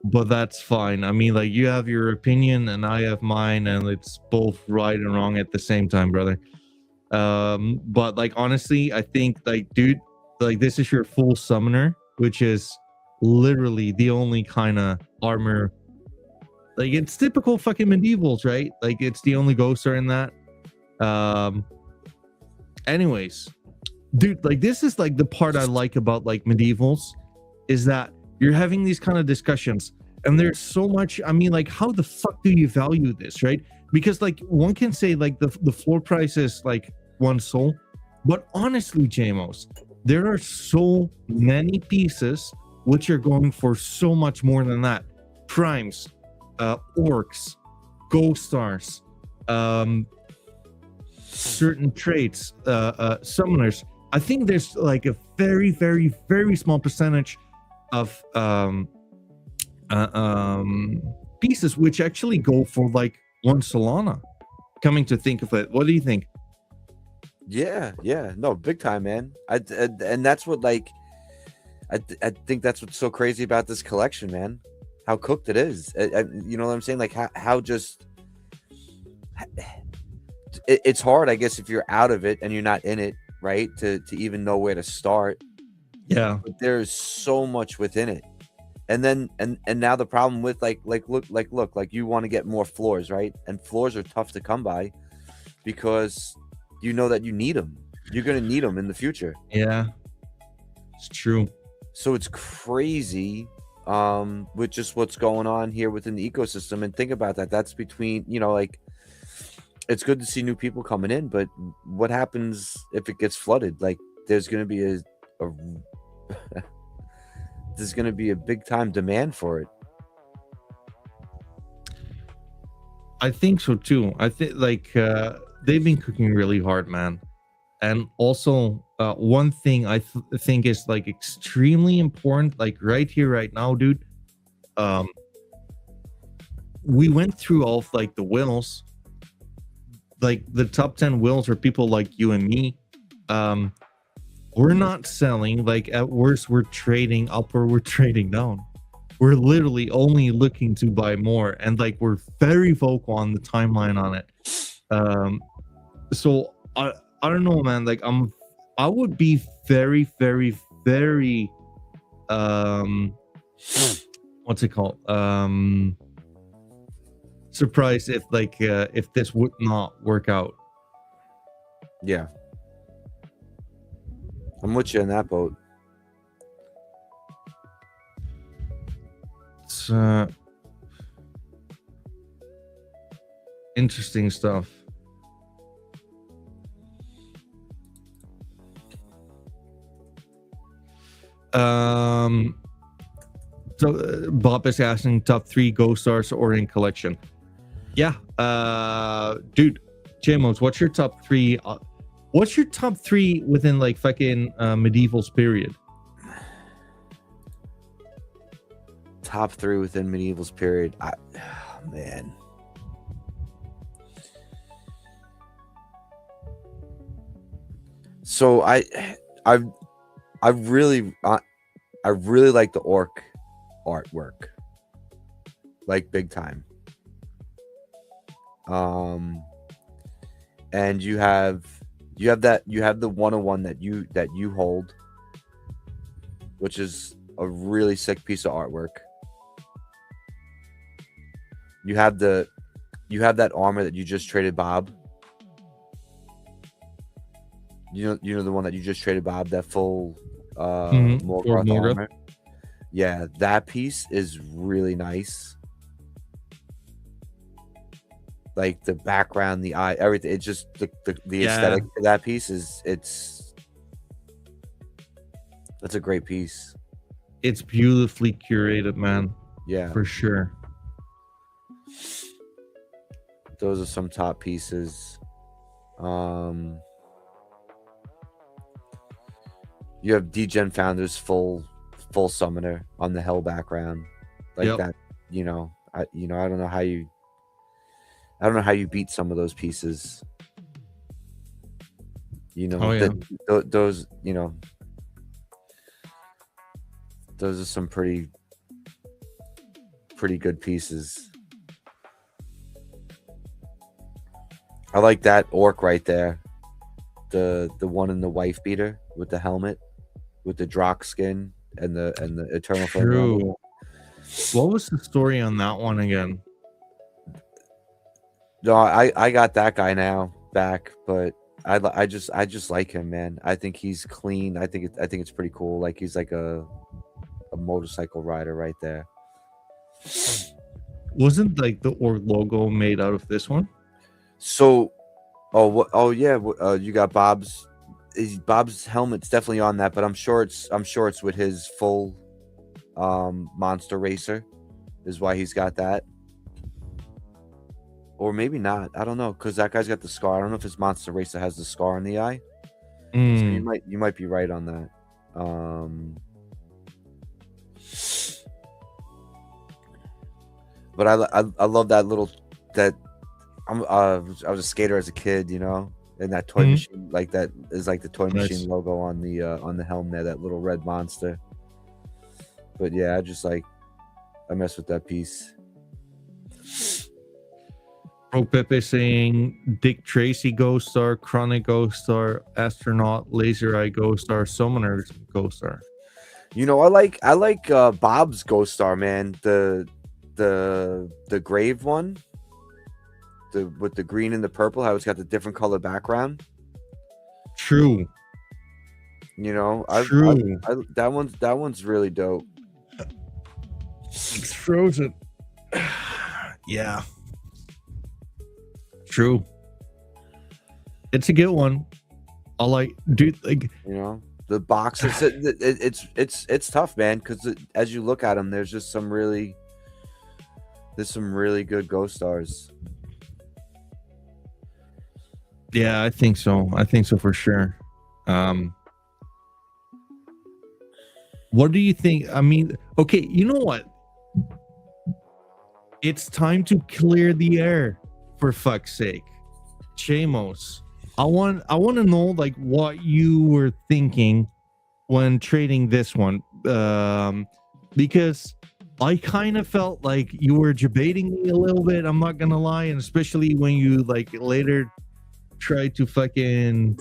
But that's fine. I mean, like, you have your opinion and I have mine, and it's both right and wrong at the same time, brother. But like honestly, I think like dude, like this is your full summoner, which is literally the only kind of armor. Like it's typical fucking medievals, right? Like it's the only ghosts are in that. Um anyways, dude, like this is like the part I like about like medievals is that you're having these kind of discussions and there's so much. I mean, like how the fuck do you value this, right? Because like one can say like the floor price is like one soul, but honestly, Jmos, there are so many pieces which are going for so much more than that. Primes, orcs, ghost stars, certain traits, summoners. I think there's like a very, very, very small percentage of pieces which actually go for like one Solana. Coming to think of it, what do you think? Yeah, no, big time, man. And that's what like I think that's what's so crazy about this collection, man. How cooked it is. You know what I'm saying? Like how just it's hard, I guess, if you're out of it and you're not in it, right? To even know where to start. Yeah, But there's so much within it. And then and now the problem with like you want to get more floors, right? And floors are tough to come by because you know that you need them. You're gonna need them in the future. yeah, it's true. So it's crazy with just what's going on here within the ecosystem. And think about that. That's between, like it's good to see new people coming in, but what happens if it gets flooded? Like there's gonna be a there's gonna be a big time demand for it. I think so too. I think like they've been cooking really hard, man. And also, one thing I think is like extremely important, like right here, right now, dude. Um, we went through all of like the whales, like the top 10 whales are people like you and me. We're not selling. Like at worst, we're trading up or we're trading down. We're literally only looking to buy more, and like we're very vocal on the timeline on it. So I don't know, man. Like I would be very, very, very what's it called? Surprised if this would not work out. Yeah. I'm with you in that boat. It's interesting stuff. So Bob is asking top 3 ghost stars or in collection. Yeah, dude, Jmos, what's your top 3? What's your top 3 within like fucking medievals period? Top 3 within medievals period. Man. So I really like the orc artwork, like big time. And you have the 101 that you hold, which is a really sick piece of artwork. You have that armor that you just traded Bob. You know the one that you just traded Bob, that full Morgoth armor. Yeah, that piece is really nice. Like the background, the eye, everything. It's just the aesthetic of that piece it's a great piece. It's beautifully curated, man. Yeah, for sure. Those are some top pieces. You have Degen Founder's full summoner on the hell background, like that. I don't know how you beat some of those pieces. Those those are some pretty good pieces. I like that orc right there. the one in the wife beater with the helmet, with the Drock skin and the Eternal Flame helmet. True. What was the story on that one again? No, I got that guy now back, but I just like him, man. I think he's clean. I think it's pretty cool. Like he's like a motorcycle rider right there. Wasn't like the org logo made out of this one? So, oh yeah, you got Bob's helmet's definitely on that, but I'm sure it's with his full monster racer is why he's got that. Or maybe not. I don't know, because that guy's got the scar. I don't know if his monster racer has the scar on the eye. So you might be right on that. But I love that little that I was a skater as a kid, you know, and that toy machine, like that is like the toy machine logo on the helm there, that little red monster. But yeah, I mess with that piece. Pro Pepe saying Dick Tracy Ghost Star, Chronic Ghost Star, Astronaut, Laser Eye Ghost Star, Summoner Ghost Star. You know, I like Bob's Ghost Star, man. The Grave one, with the green and the purple, how it's got the different color background. True. You know, True. That one's really dope. It's frozen. Yeah. True. It's a good one. I like, dude. Like, you know, the boxes. It's tough, man. Because as you look at them, there's some really good Ghost Stars. Yeah, I think so. I think so for sure. What do you think? I mean, okay, you know what? It's time to clear the air, for fuck's sake. Jmos, I want to know like what you were thinking when trading this one, because I kind of felt like you were debating me a little bit. I'm not gonna lie, and especially when you like later tried to fucking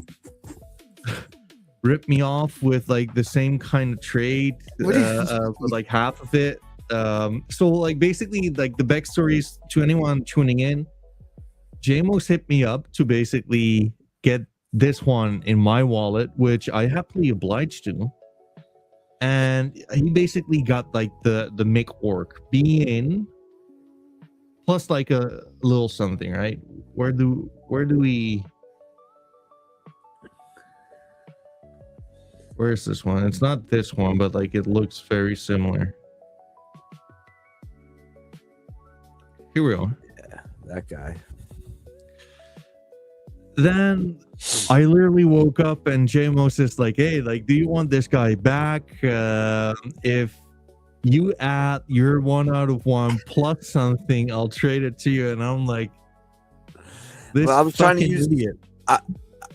rip me off with like the same kind of trade, with like half of it. So like basically like the backstories to anyone tuning in, Jmos hit me up to basically get this one in my wallet, which I happily obliged to. And he basically got like the Mick Orc being plus like a little something, right? Where do we? Where's this one? It's not this one, but like it looks very similar. Here we are. Yeah, that guy. Then I literally woke up and Jmos is like, hey, like, do you want this guy back? If you add your 1 out of 1 plus something, I'll trade it to you. And I'm like, this well, I was trying to use idiot.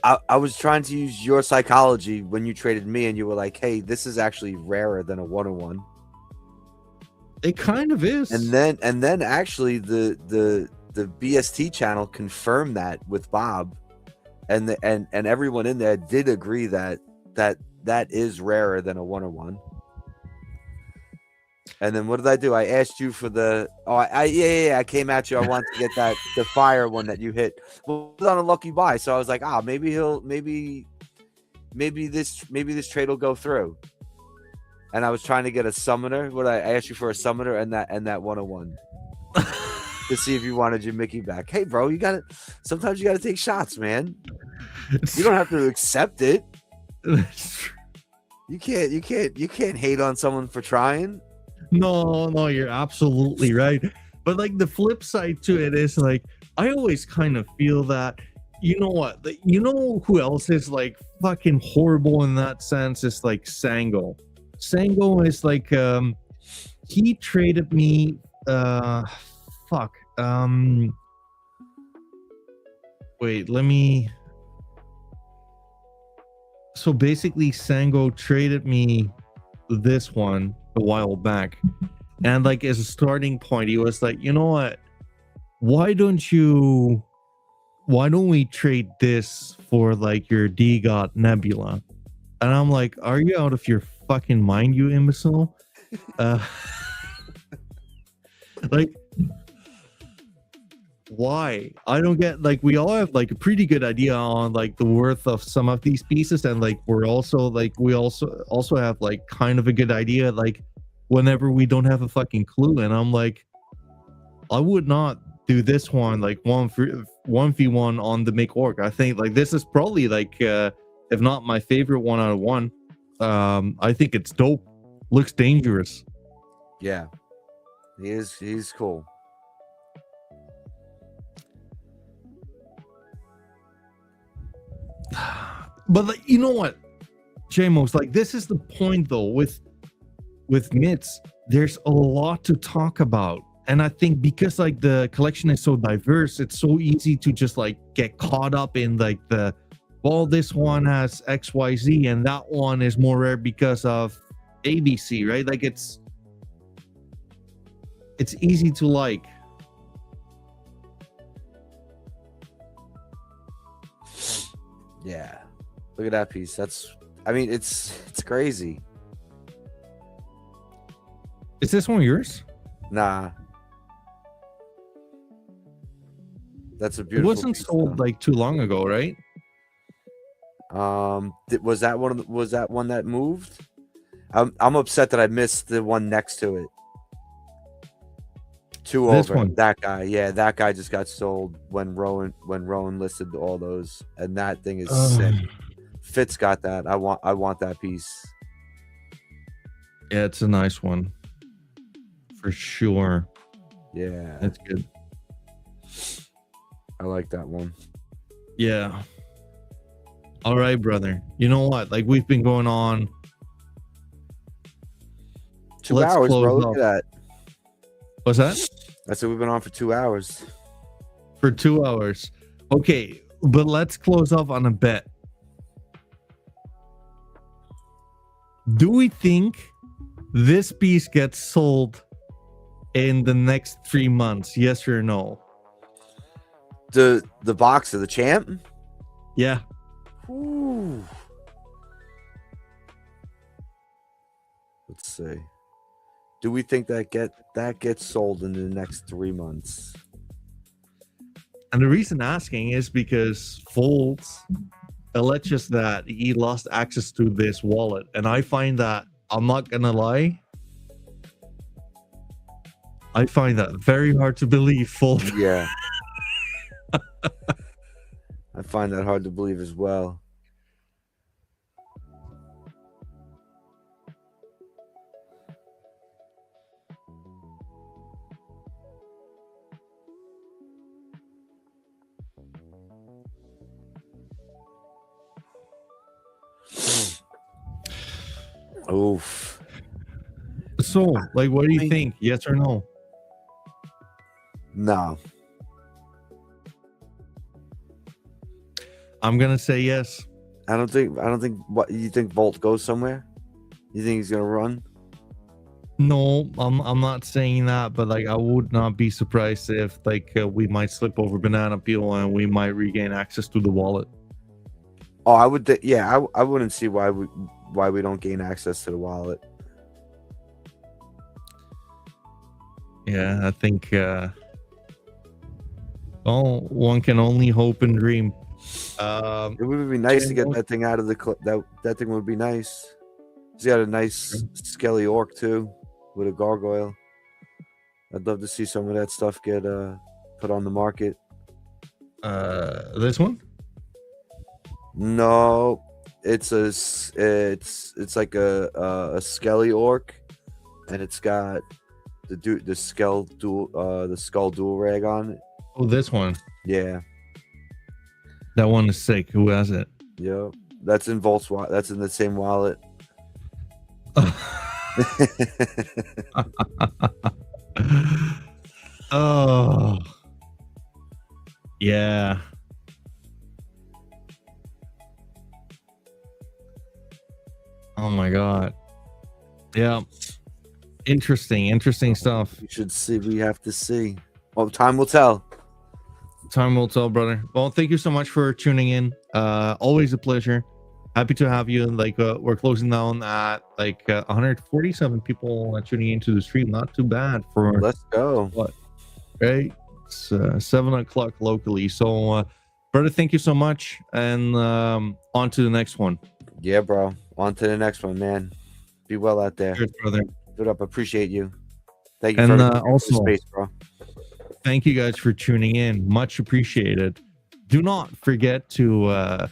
I was trying to use your psychology when you traded me, and you were like, hey, this is actually rarer than a 1-on-1. It kind of is. And then actually the BST channel confirmed that with Bob, and everyone in there did agree that is rarer than a 1-on-1. And then what did I do? I asked you for the I came at you. I wanted to get the fire one that you hit. Well, it was on a lucky buy, so I was like, maybe this trade will go through. And I was trying to get a summoner. I asked you for a summoner and that 1-on-1 to see if you wanted your Mickey back. Hey, bro, sometimes you gotta take shots, man. You don't have to accept it. You can't hate on someone for trying. No, you're absolutely right. But like the flip side to it is like I always kind of feel that, you know what? You know who else is like fucking horrible in that sense? Is like Sango. Sango is like he traded me wait, let me. So basically Sango traded me this one a while back, and like as a starting point he was like, you know what, why don't you why don't we trade this for like your DGOT Nebula? And I'm like, are you out of your fucking mind, you imbecile? Like, why? I don't get, like, we all have like a pretty good idea on like the worth of some of these pieces, and like we also have like kind of a good idea like whenever we don't have a fucking clue. And I'm like, I would not do this one like 1v1 on the make org. I think like this is probably like if not my favorite 1-on-1. I think it's dope. Looks dangerous. Yeah, he's cool. But like, you know what, Jmos, like this is the point though with MITs. There's a lot to talk about, and I think because like the collection is so diverse, it's so easy to just like get caught up in like the, well, this one has XYZ and that one is more rare because of ABC, right? Like it's easy to like. Yeah, look at that piece. That's, I mean, it's crazy. Is this one yours? Nah, that's a beautiful. It wasn't piece, sold though. like too long ago, right? Was that one that moved? I'm upset that I missed the one next to it. This Over one. that guy. Yeah, that guy just got sold when Rowan listed all those, and that thing is sick. Fitz got that. I want that piece. Yeah, it's a nice one for sure. Yeah, That's good. I like that one. Yeah. All right, brother. You know what? Like we've been going on 2 hours, bro. Look at that. What's that? I said we've been on for 2 hours. For 2 hours. Okay, but let's close off on a bet. Do we think this piece gets sold in the next 3 months? Yes or no? The box of the champ? Yeah. Ooh. Let's see. Do we think that gets sold in the next 3 months? And the reason asking is because Folds alleges that he lost access to this wallet. And I find that, I'm not gonna lie, I find that very hard to believe, Folds. Yeah. I find that hard to believe as well. Oof. So, like, what do you think? Yes or no? No. I'm gonna say yes. I don't think what you think Volt goes somewhere? You think he's gonna run? No, I'm not saying that, but like I would not be surprised if like we might slip over banana peel and we might regain access to the wallet. Oh, I would. Yeah, I wouldn't see why we don't gain access to the wallet. Yeah, I think. Oh, one can only hope and dream. It would be nice to get that thing out of the that thing would be nice. He's got a nice skelly orc too, with a gargoyle. I'd love to see some of that stuff get put on the market. This one? No, it's like a skelly orc, and it's got the skull dual rag on it. Oh, this one. Yeah. That one is sick. Who has it? Yep. That's in Volt's wallet. That's in the same wallet. Oh. Yeah. Oh my god. Yeah. Interesting stuff. We should see. We have to see. Well, time will tell. Time will tell, brother. Well, thank you so much for tuning in. Always a pleasure. Happy to have you. Like, we're closing down at like 147 people tuning into the stream. Not too bad for Let's go. what? Right? It's 7 o'clock locally. So, brother, thank you so much. And on to the next one. Yeah, bro. On to the next one, man. Be well out there. Cheers, brother. Good up. Appreciate you. Thank you And for also, the space, bro. Thank you guys for tuning in. Much appreciated. Do not forget to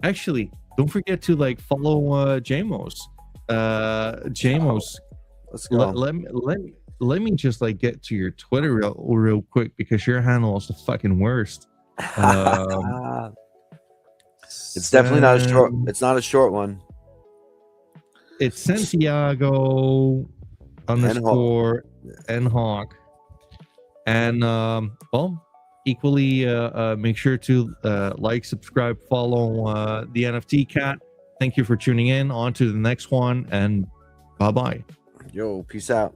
actually don't forget to like follow Jmos. Jmos. Let's go. Let me just like get to your Twitter real quick because your handle is the fucking worst. It's definitely not a short. It's not a short one. It's Santiago _ NHawk. And well, equally make sure to like, subscribe, follow the NFT Cat. Thank you for tuning in. On to the next one, and bye-bye. Yo, peace out.